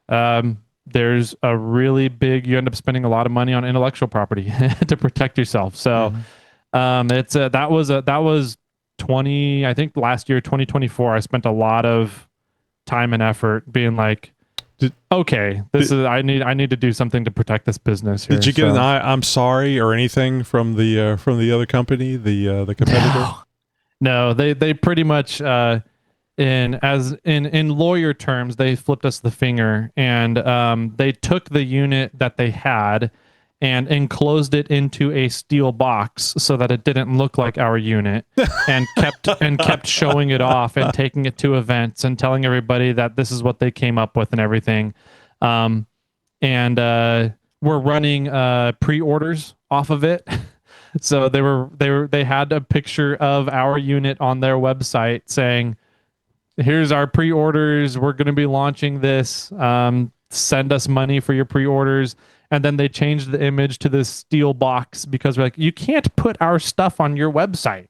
there's a really big, you end up spending a lot of money on intellectual property to protect yourself. So, that was 20, I think last year, 2024, I spent a lot of time and effort being like, I need to do something to protect this business here. Did you get an I'm sorry or anything from the other company, the competitor? No, they pretty much in lawyer terms, they flipped us the finger, and they took the unit that they had and enclosed it into a steel box so that it didn't look like our unit, and kept showing it off and taking it to events and telling everybody that this is what they came up with and everything. And we're running pre-orders off of it. So they had a picture of our unit on their website saying, here's our pre-orders. We're going to be launching this. Send us money for your pre-orders. And then they changed the image to this steel box because we're like, you can't put our stuff on your website,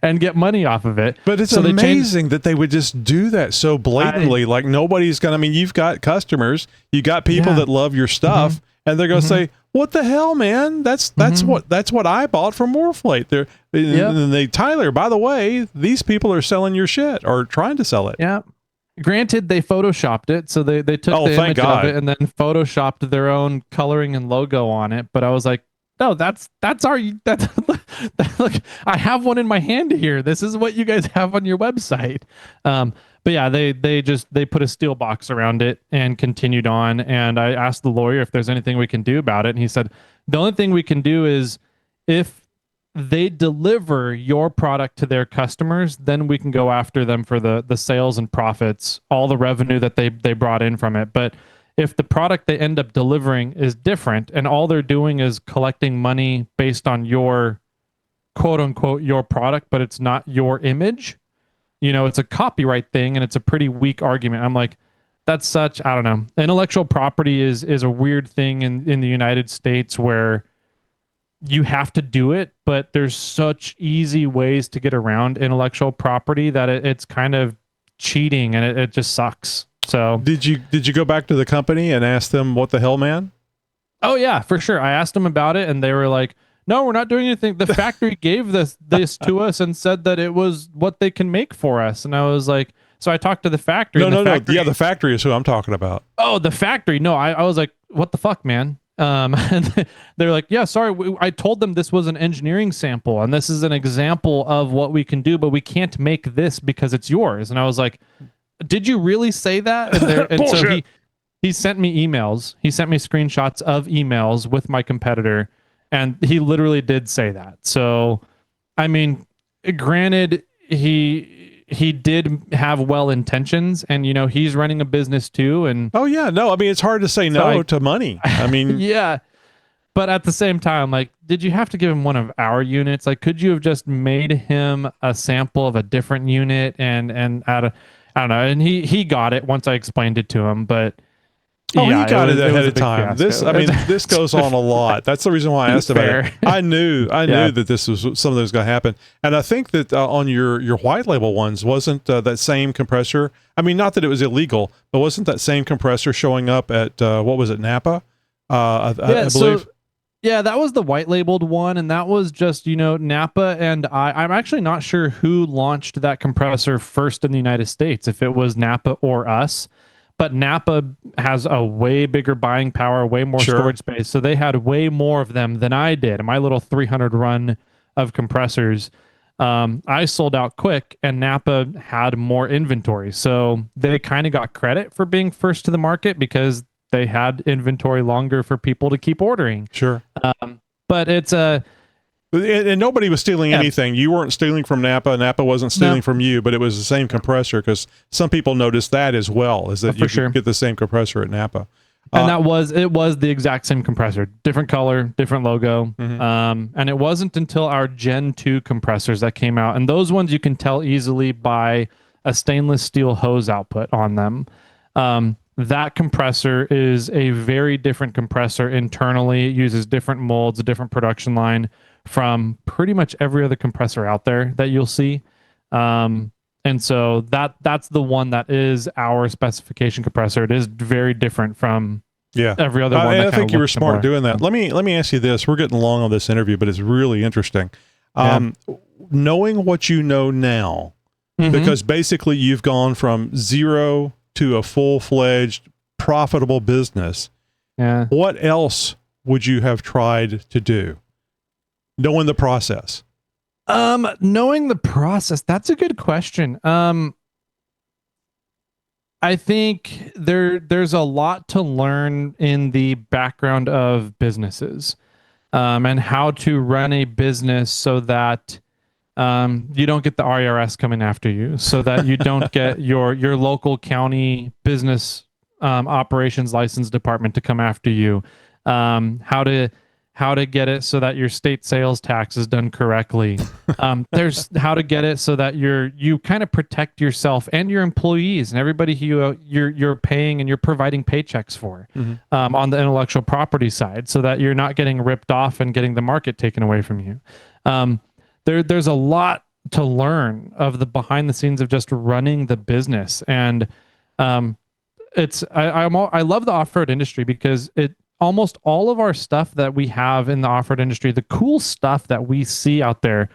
and get money off of it. But it's amazing that they would just do that so blatantly. Like nobody's going to, I mean, you've got customers, you got people that love your stuff, and they're going to say, what the hell, man? That's what I bought from MORRFlate. And Tyler, by the way, these people are selling your shit or trying to sell it. Yeah. Granted, they photoshopped it, so they took the image of it and then photoshopped their own coloring and logo on it. But I was like, no, that's look, I have one in my hand here. This is what you guys have on your website. But yeah, they put a steel box around it and continued on. And I asked the lawyer if there's anything we can do about it, and he said the only thing we can do is if they deliver your product to their customers, then we can go after them for the sales and profits, all the revenue that they brought in from it. But if the product they end up delivering is different and all they're doing is collecting money based on your quote unquote your product, but it's not your image, it's a copyright thing and it's a pretty weak argument. I'm like, that's such, I don't know. Intellectual property is a weird thing in the United States where you have to do it, but there's such easy ways to get around intellectual property that it's kind of cheating and it just sucks. So did you go back to the company and ask them what the hell, man? Oh yeah, for sure. I asked them about it and they were like, no, we're not doing anything. The factory gave this to us and said that it was what they can make for us. And I was like, so I talked to the factory. No. Yeah, the factory is who I'm talking about. Oh, the factory. No, I was like, what the fuck, man? And they're like, yeah, sorry. I told them this was an engineering sample and this is an example of what we can do, but we can't make this because it's yours. And I was like, did you really say that? And so he sent me emails. He sent me screenshots of emails with my competitor, and he literally did say that. So, I mean, granted, he did have well intentions, and he's running a business too. And oh yeah, no, I mean, it's hard to say no to money. I mean, yeah, but at the same time, like, did you have to give him one of our units? Like, could you have just made him a sample of a different unit and I don't know. And he got it once I explained it to him, but he got it ahead of time. Fiasco. This goes on a lot. That's the reason why I asked about it. I knew that this was something that was going to happen. And I think that on your white label ones, wasn't that same compressor? I mean, not that it was illegal, but wasn't that same compressor showing up at, what was it, Napa? I believe. Yeah, that was the white labeled one, and that was just, Napa and I'm actually not sure who launched that compressor first in the United States, if it was Napa or us, but Napa has a way bigger buying power, way more storage space, so they had way more of them than I did. My little 300 run of compressors, I sold out quick, and Napa had more inventory, so they kind of got credit for being first to the market because they had inventory longer for people to keep ordering. Sure. But it's and nobody was stealing anything. You weren't stealing from Napa. Napa wasn't stealing from you, but it was the same compressor, because some people noticed that as well, is that you could get the same compressor at Napa. And it was the exact same compressor, different color, different logo. Mm-hmm. And it wasn't until our Gen 2 compressors that came out, and those ones you can tell easily by a stainless steel hose output on them. That compressor is a very different compressor internally. It uses different molds, a different production line from pretty much every other compressor out there that you'll see. And so that's the one that is our specification compressor. It is very different from every other one. I think you were smart doing that. Let me ask you this. We're getting long on this interview, but it's really interesting. Knowing what you know now, because basically you've gone from zero to a full-fledged profitable business. Yeah. What else would you have tried to do? Knowing the process. Knowing the process, that's a good question. I think there's a lot to learn in the background of businesses, and how to run a business so that you don't get the IRS coming after you, so that you don't get your local county business operations license department to come after you. How to get it so that your state sales tax is done correctly. There's how to get it so that you kind of protect yourself and your employees and everybody who you're paying and you're providing paychecks for, on the intellectual property side, so that you're not getting ripped off and getting the market taken away from you. There's a lot to learn of the behind the scenes of just running the business. And I love the off-road industry because almost all of our stuff that we have in the off-road industry, the cool stuff that we see out there,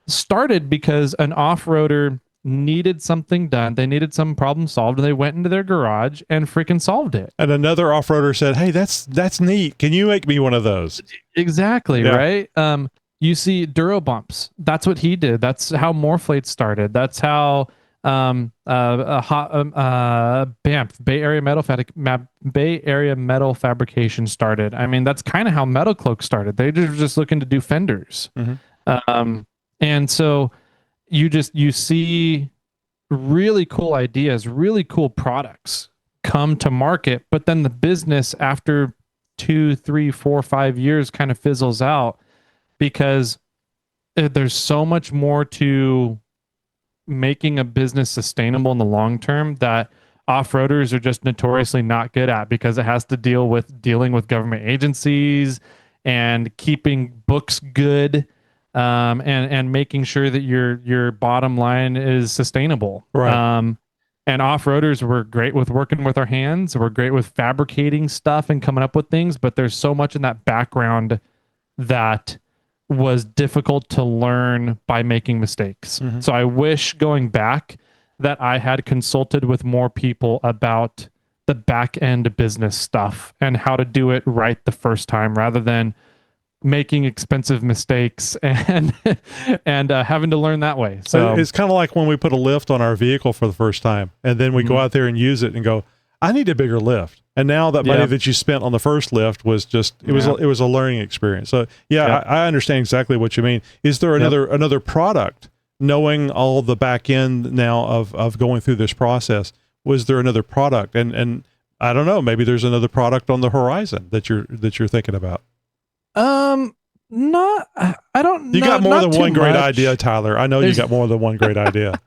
started because an off-roader needed something done. They needed some problem solved, and they went into their garage and freaking solved it. And another off-roader said, "Hey, that's neat. Can you make me one of those?" Exactly, right? You see Duro Bumps. That's what he did. That's how MORRFlate started. That's how BAMF, Bay Area Metal Fabrication started. I mean, that's kind of how Metal Cloak started. They were just looking to do fenders. And so you see really cool ideas, really cool products come to market, but then the business after 2, 3, 4, 5 years kind of fizzles out because there's so much more to making a business sustainable in the long term that off-roaders are just notoriously not good at, because it has to dealing with government agencies and keeping books good, and making sure that your bottom line is sustainable. Right. And off-roaders were great with working with our hands. We're great with fabricating stuff and coming up with things, but there's so much in that background that was difficult to learn by making mistakes. Mhm. So I wish, going back, that I had consulted with more people about the back end business stuff and how to do it right the first time, rather than making expensive mistakes and having to learn that way. So it's kind of like when we put a lift on our vehicle for the first time, and then we go out there and use it and go, I need a bigger lift. And now that money that you spent on the first lift was just, it was a learning experience. So I understand exactly what you mean. Is there another product, knowing all the back end now of going through this process? Was there another product? And I don't know, maybe there's another product on the horizon that you're thinking about. Not, I don't know. You got more than one great idea, Tyler. I know you got more than one great idea.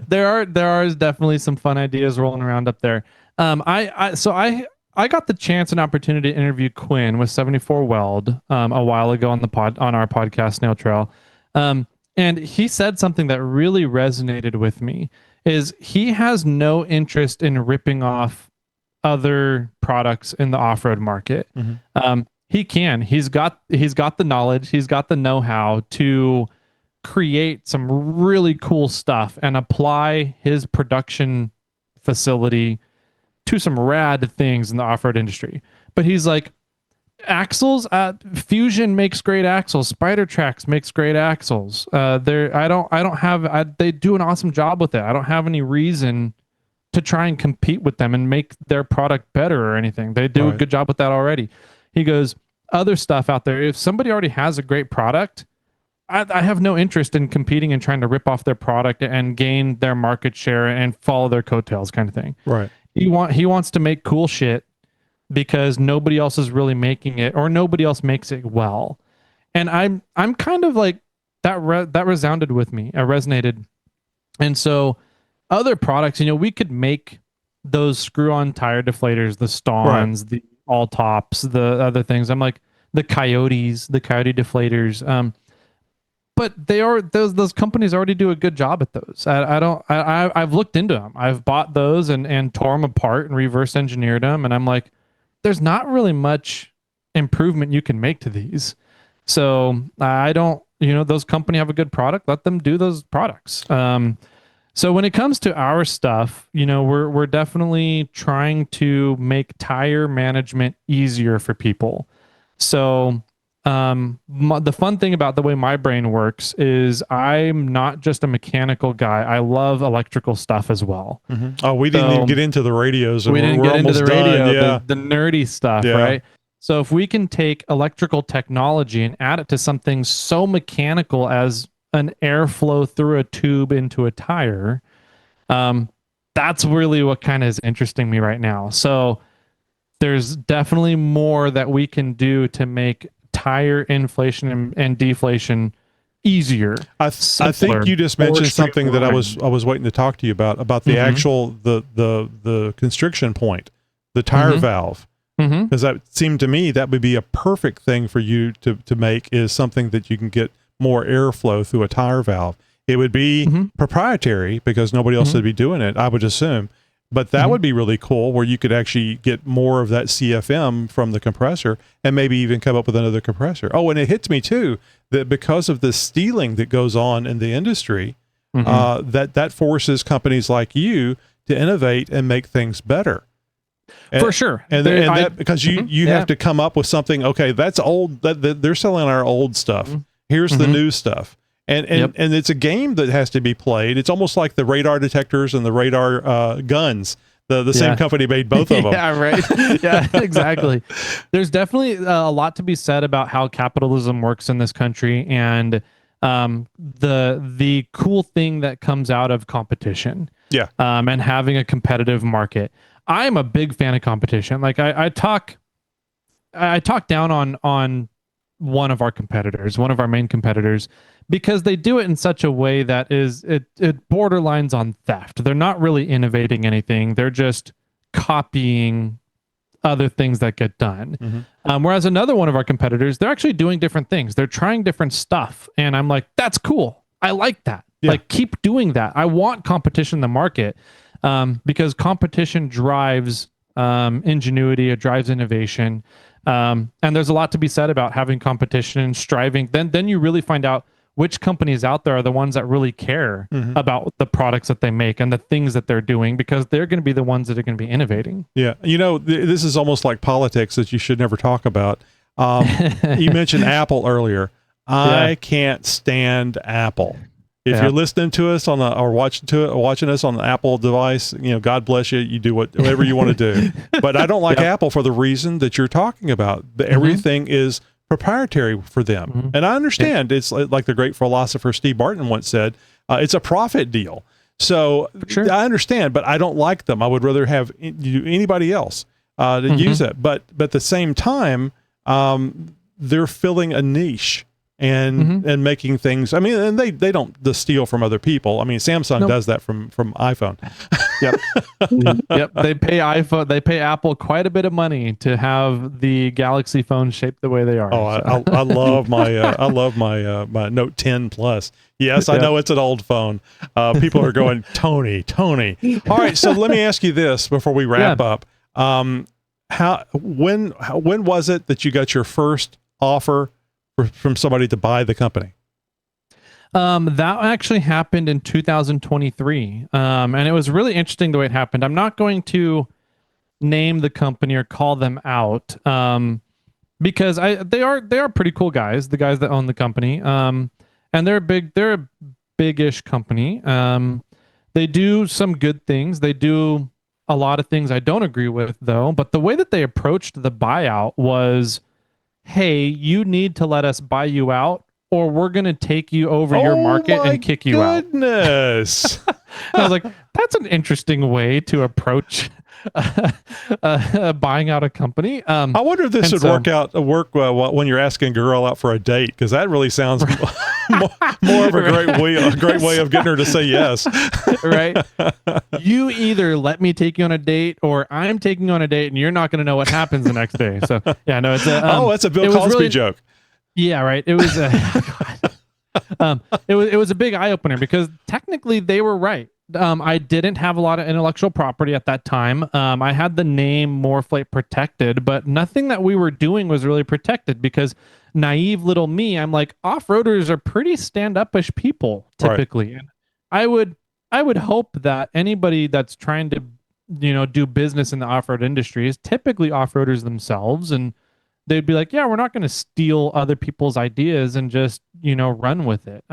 There are definitely some fun ideas rolling around up there. I got the chance and opportunity to interview Quinn with 74 Weld a while ago on our podcast Snail Trail. And he said something that really resonated with me, is he has no interest in ripping off other products in the off-road market. Mm-hmm. He's got the knowledge, he's got the know-how to create some really cool stuff and apply his production facility to some rad things in the off-road industry. But he's like, axles, Fusion makes great axles, Spider Tracks makes great axles. They do an awesome job with it. I don't have any reason to try and compete with them and make their product better or anything. They do a good job with that already. He goes, other stuff out there, if somebody already has a great product, I have no interest in competing and trying to rip off their product and gain their market share and follow their coattails, kind of thing. Right. He wants to make cool shit because nobody else is really making it, or nobody else makes it well. And I'm kind of like that resounded with me. It resonated. And so other products, we could make those screw-on tire deflators, the Stawns, the all tops, the other things. I'm like the Coyote deflators. But those companies already do a good job at those. I've looked into them. I've bought those and tore them apart and reverse engineered them. And I'm like, there's not really much improvement you can make to these. So I don't, those companies have a good product, let them do those products. So when it comes to our stuff, we're definitely trying to make tire management easier for people. So the fun thing about the way my brain works is I'm not just a mechanical guy. I love electrical stuff as well. Mm-hmm. Oh, we didn't even get into the radios. We didn't get into the radio, yeah. the nerdy stuff, right? So if we can take electrical technology and add it to something so mechanical as an airflow through a tube into a tire, that's really what kind of is interesting me right now. So there's definitely more that we can do to make tire inflation and deflation easier. I think you just mentioned something that I was waiting to talk to you about the actual the constriction point, the tire valve. Because that seemed to me that would be a perfect thing for you to make, is something that you can get more airflow through a tire valve. It would be proprietary because nobody else would be doing it, I would assume. But that would be really cool, where you could actually get more of that CFM from the compressor and maybe even come up with another compressor. Oh, and it hits me too that because of the stealing that goes on in the industry, that forces companies like you to innovate and make things better. For sure. And that because you have to come up with something, okay, that's old, that they're selling our old stuff. Here's the new stuff. And it's a game that has to be played. It's almost like the radar detectors and the radar guns the same company made both of them. Yeah, right. Yeah, exactly. There's definitely a lot to be said about how capitalism works in this country, and the cool thing that comes out of competition. Yeah. And having a competitive market. I'm a big fan of competition. Like I talk down on one of our competitors, one of our main competitors, because they do it in such a way that it borderlines on theft. They're not really innovating anything. They're just copying other things that get done. Whereas another one of our competitors, they're actually doing different things. They're trying different stuff. And I'm like, that's cool. I like that. Yeah. Like, keep doing that. I want competition in the market, because competition drives ingenuity. It drives innovation. And there's a lot to be said about having competition and striving. Then you really find out which companies out there are the ones that really care about the products that they make and the things that they're doing, because they're going to be the ones that are going to be innovating. Yeah. You know, this is almost like politics that you should never talk about. You mentioned Apple earlier. I can't stand Apple. If you're listening to us or watching us on the Apple device, you know, God bless you. You do whatever you want to do. But I don't like Apple for the reason that you're talking about. Everything is proprietary for them. And I understand it's like the great philosopher Steve Barton once said, it's a profit deal. So I understand, but I don't like them. I would rather have anybody else to use it. But at the same time, they're filling a niche and making things. I mean, and they don't just steal from other people. I mean, Samsung does that from iPhone. Yep. They pay Apple quite a bit of money to have the Galaxy phones shaped the way they are. Oh, I love my my Note 10 Plus. Yes, I know it's an old phone. People are going, Tony. All right, so let me ask you this before we wrap up. When was it that you got your first offer from somebody to buy the company? That actually happened in 2023. And it was really interesting the way it happened. I'm not going to name the company or call them out, because they are pretty cool guys, the guys that own the company. And they're a big-ish company. They do some good things. They do a lot of things I don't agree with, though. But the way that they approached the buyout was, hey, you need to let us buy you out, or we're going to take you over your market and kick you out. Goodness. I was like, that's an interesting way to approach buying out a company. I wonder if this would work when you're asking a girl out for a date, because that really sounds more of a great way of getting her to say yes. Right. You either let me take you on a date, or I'm taking you on a date, and you're not going to know what happens the next day. So yeah, no, it's that's a Bill Cosby joke. Yeah, right. It was it was a big eye opener, because technically they were right. I didn't have a lot of intellectual property at that time. I had the name MORRFlate protected, but nothing that we were doing was really protected, because naive little me, I'm like, off-roaders are pretty stand-up-ish people typically. Right. And I would hope that anybody that's trying to, do business in the off-road industry is typically off-roaders themselves, and they'd be like, yeah, we're not going to steal other people's ideas and just, run with it.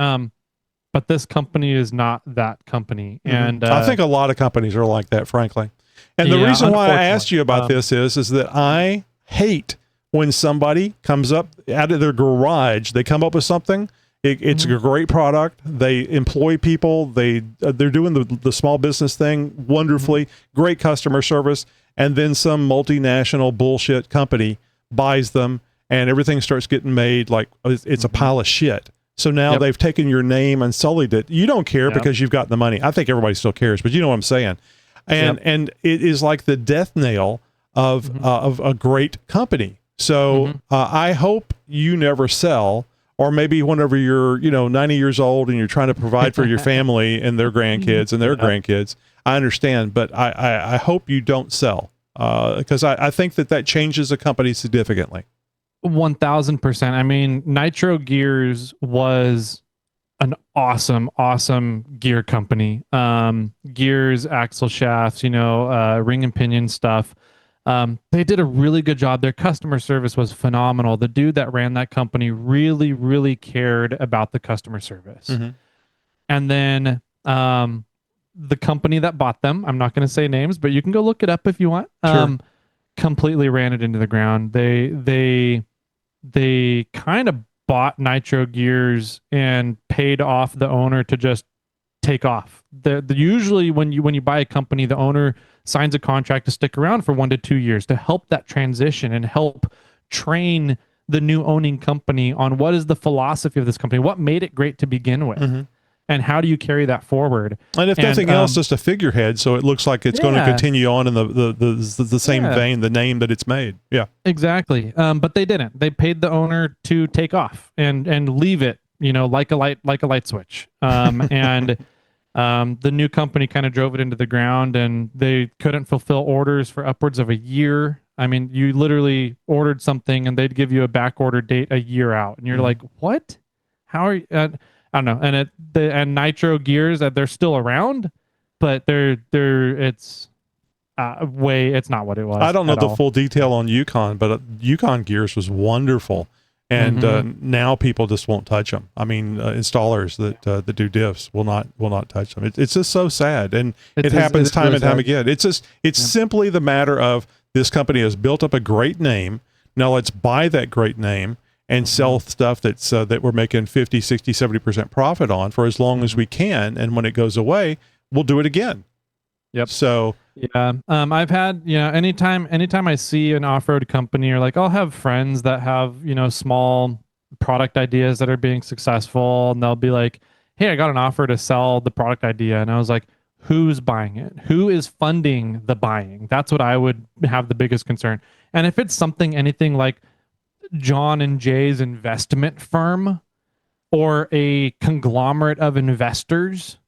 But this company is not that company. And I think a lot of companies are like that, frankly. And the reason why I asked you about this is that I hate when somebody comes up out of their garage, they come up with something. It's a great product. They employ people. They're doing the small business thing wonderfully, great customer service. And then some multinational bullshit company buys them, and everything starts getting made like it's a pile of shit. So now they've taken your name and sullied it. You don't care because you've got the money. I think everybody still cares, but you know what I'm saying. And it is like the death nail of a great company. So I hope you never sell, or maybe whenever you're 90 years old and you're trying to provide for your family and their grandkids and their grandkids. I understand, but I hope you don't sell, because I think that changes a company significantly. 1000%. I mean, Nitro Gears was an awesome gear company. Gears, axle shafts, ring and pinion stuff. They did a really good job. Their customer service was phenomenal. The dude that ran that company really cared about the customer service. And then the company that bought them, I'm not going to say names, but you can go look it up if you want. Sure. Completely ran it into the ground. They kind of bought Nitro Gears and paid off the owner to just take off. Usually when you buy a company, the owner signs a contract to stick around for 1 to 2 years to help that transition and help train the new owning company on what is the philosophy of this company, what made it great to begin with, and how do you carry that forward. And if nothing else, just a figurehead, so it looks like it's going to continue on in the same vein, the name that it's made. Yeah, exactly. But they didn't. They paid the owner to take off and leave it, like a light switch. And the new company kind of drove it into the ground, and they couldn't fulfill orders for upwards of a year. I mean, you literally ordered something and they'd give you a back order date a year out, and you're like, what? How are you? I don't know. And Nitro Gears, they're still around, but it's not what it was. I don't know the full detail on Yukon, but Yukon Gears was wonderful. And now people just won't touch them. I mean, installers that do diffs will not touch them. It's just so sad, and it happens time and time again. It's simply the matter of this company has built up a great name. Now let's buy that great name and sell stuff that we're making 50, 60, 70% profit on for as long as we can. And when it goes away, we'll do it again. Yep. So yeah, I've had, anytime I see an off-road company, or like I'll have friends that have, small product ideas that are being successful, and they'll be like, hey, I got an offer to sell the product idea. And I was like, who's buying it? Who is funding the buying? That's what I would have the biggest concern. And if it's anything like John and Jay's investment firm or a conglomerate of investors,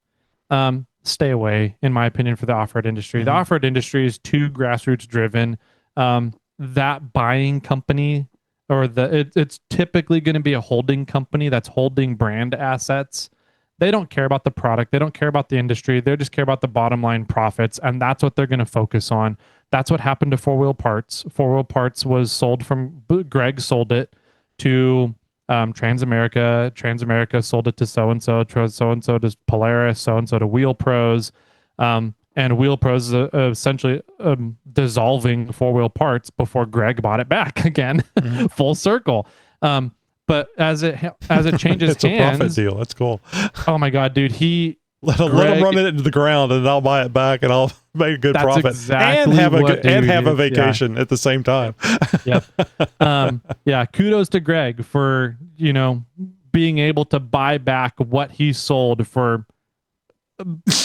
stay away, in my opinion, for the off-road industry. The off-road industry is too grassroots driven. That buying company, or it's typically going to be a holding company that's holding brand assets. They don't care about the product. They don't care about the industry. They just care about the bottom line profits, and that's what they're going to focus on. That's what happened to 4Wheel Parts. 4Wheel Parts was sold Greg sold it to Transamerica. Transamerica sold it to so-and-so to Polaris, so-and-so to Wheel Pros. And Wheel Pros is essentially dissolving 4Wheel Parts before Greg bought it back again, full circle. But as it changes it's hands, a profit deal. That's cool. Oh my God, dude! Let him run it into the ground, and I'll buy it back, and I'll make a good profit exactly and have a vacation at the same time. Yep. Yeah. Kudos to Greg for being able to buy back what he sold for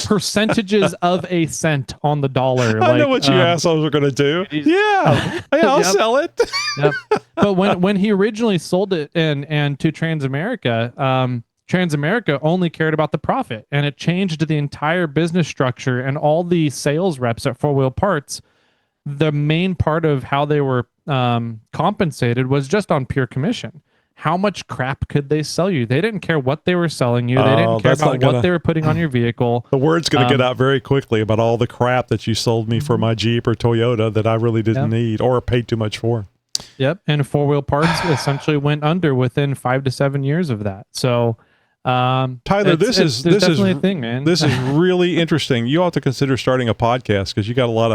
percentages of a cent on the dollar. I know what you assholes are going to do. Yeah, I'll sell it. Yep. But when he originally sold it and to Transamerica, Transamerica only cared about the profit, and it changed the entire business structure, and all the sales reps at 4Wheel Parts. The main part of how they were compensated was just on pure commission. How much crap could they sell you? They didn't care what they were selling you. They didn't care about what they were putting on your vehicle. The word's going to get out very quickly about all the crap that you sold me for my Jeep or Toyota that I really didn't need or paid too much for. Yep. And 4Wheel Parts essentially went under within 5 to 7 years of that. So, Tyler, this is definitely a thing, man. This is really interesting. You ought to consider starting a podcast because you got a lot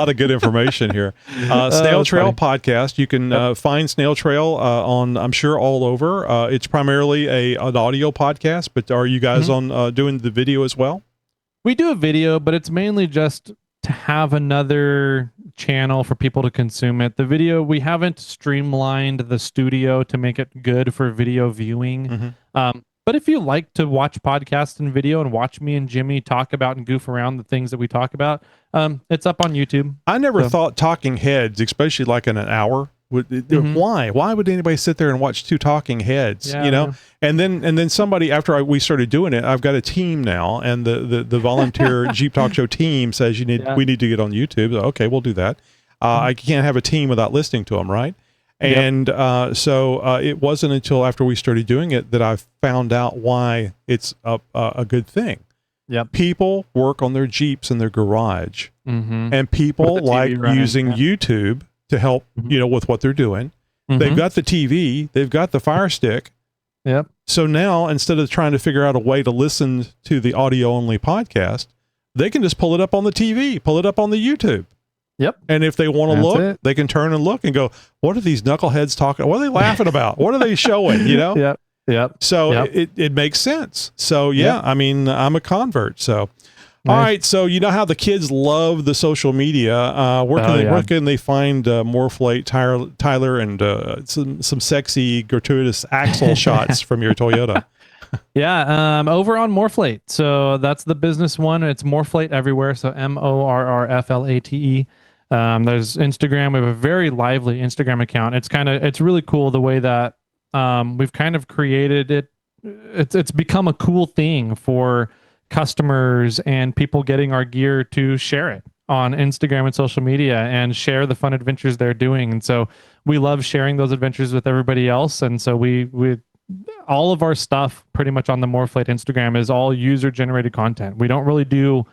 of good information here. Snail Trail Podcast. You can find Snail Trail on, I'm sure, all over. It's primarily an audio podcast, but are you guys on doing the video as well? We do a video, but it's mainly just to have another channel for people to consume it. The video, we haven't streamlined the studio to make it good for video viewing. But if you like to watch podcasts and video and watch me and Jimmy talk about and goof around the things that we talk about, it's up on YouTube. I never thought talking heads, especially like in an hour, why would anybody sit there and watch two talking heads? And then somebody, after we started doing it, I've got a team now, and the volunteer Jeep Talk Show team says we need to get on YouTube. So, okay, we'll do that. I can't have a team without listening to them, right? And so it wasn't until after we started doing it that I found out why it's a good thing. Yep. People work on their Jeeps in their garage, and people like using YouTube to help, with what they're doing. They've got the TV, they've got the Fire Stick. Yep. So now, instead of trying to figure out a way to listen to the audio only podcast, they can just pull it up on the TV, pull it up on the YouTube. Yep. And if they want to look, they can turn and look and go, what are these knuckleheads talking? What are they laughing about? What are they showing? You know? Yep. Yep. So Yep. It makes sense. So yeah, Yep. I mean, I'm a convert. So, Nice. all right. So you know how the kids love the social media. Where can they find MORRFlate, Tyler, and some sexy gratuitous axle shots from your Toyota? Yeah, over on MORRFlate. So that's the business one. It's MORRFlate everywhere. So MORRFlate. There's Instagram. We have a very lively Instagram account. It's really cool the way that we've kind of created it. It's become a cool thing for customers and people getting our gear to share it on Instagram and social media and share the fun adventures they're doing. And so we love sharing those adventures with everybody else. And so we all of our stuff pretty much on the MORRFlate Instagram is all user generated content. We don't really do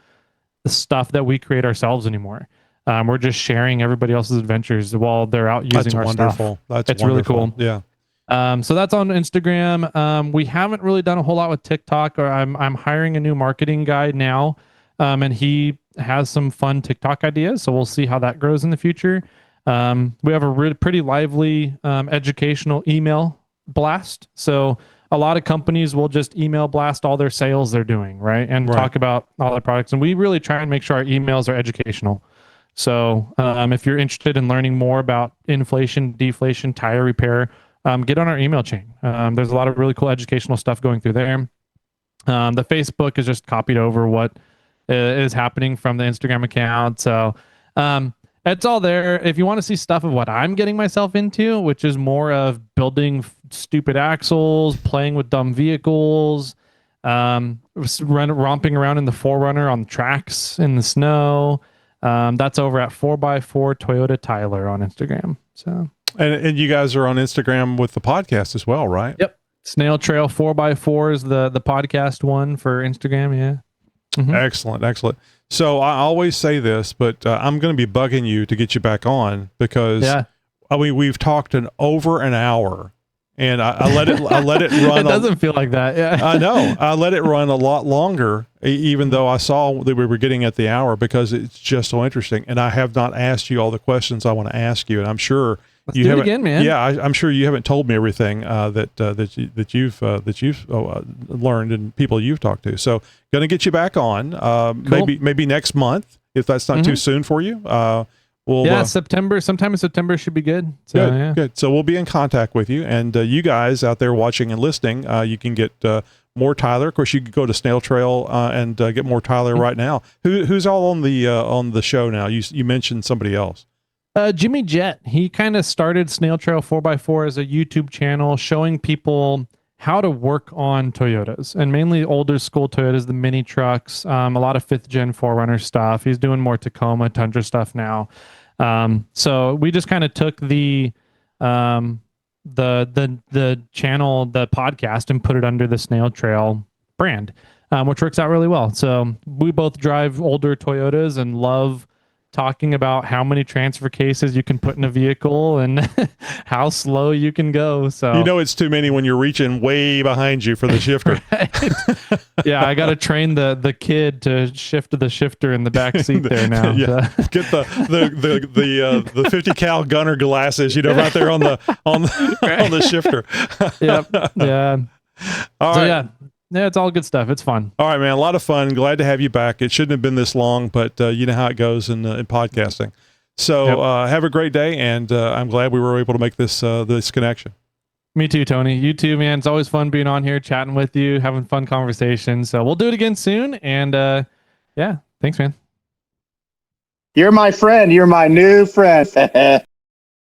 the stuff that we create ourselves anymore. We're just sharing everybody else's adventures while they're out using our stuff. It's wonderful. really cool. Yeah. So that's on Instagram. We haven't really done a whole lot with TikTok, or I'm hiring a new marketing guy now. And he has some fun TikTok ideas. So we'll see how that grows in the future. We have a pretty lively, educational email blast. So a lot of companies will just email blast all their sales they're doing, right? And talk about all their products. And we really try and make sure our emails are educational. So if you're interested in learning more about inflation, deflation, tire repair, get on our email chain. There's a lot of really cool educational stuff going through there. The Facebook is just copied over what is happening from the Instagram account. So it's all there. If you want to see stuff of what I'm getting myself into, which is more of building stupid axles, playing with dumb vehicles, romping around in the 4Runner on tracks in the snow, that's over at 4x4 Toyota Tyler on Instagram. So, and you guys are on Instagram with the podcast as well, right? Yep. Snail Trail 4x4 is the podcast one for Instagram. Yeah. Mm-hmm. Excellent. So I always say this, but I'm going to be bugging you to get you back on because I mean, we've talked over an hour, and I let it run. It doesn't feel like that. Yeah, I know. I let it run a lot longer, even though I saw that we were getting at the hour, because it's just so interesting. And I have not asked you all the questions I want to ask you, and I'm sure Let's do it again, man. Yeah, I'm sure you haven't told me everything that you've learned and people you've talked to. So, going to get you back on. Cool. Maybe next month, if that's not too soon for you. September. Sometime in September should be good. So, good. So we'll be in contact with you, and you guys out there watching and listening, you can get more Tyler. Of course, you can go to Snail Trail and get more Tyler right now. Who's all on the show now? You mentioned somebody else. Jimmy Jett, he kind of started Snail Trail 4x4 as a YouTube channel showing people how to work on Toyotas, and mainly older school Toyotas, the mini trucks, a lot of 5th gen 4Runner stuff. He's doing more Tacoma, Tundra stuff now. So we just kind of took the channel, the podcast, and put it under the Snail Trail brand, which works out really well. So we both drive older Toyotas and love talking about how many transfer cases you can put in a vehicle and how slow you can go. So it's too many when you're reaching way behind you for the shifter. Right. Yeah, I got to train the kid to shift the shifter in the back seat there now. Yeah. So. Get the 50 cal gunner glasses, right there on the shifter. Yep. Yeah. All right. Yeah, it's all good stuff. It's fun. All right, man. A lot of fun. Glad to have you back. It shouldn't have been this long, but you know how it goes in podcasting. So have a great day, and I'm glad we were able to make this connection. Me too, Tony. You too, man. It's always fun being on here, chatting with you, having fun conversations. So we'll do it again soon. And thanks, man. You're my friend. You're my new friend.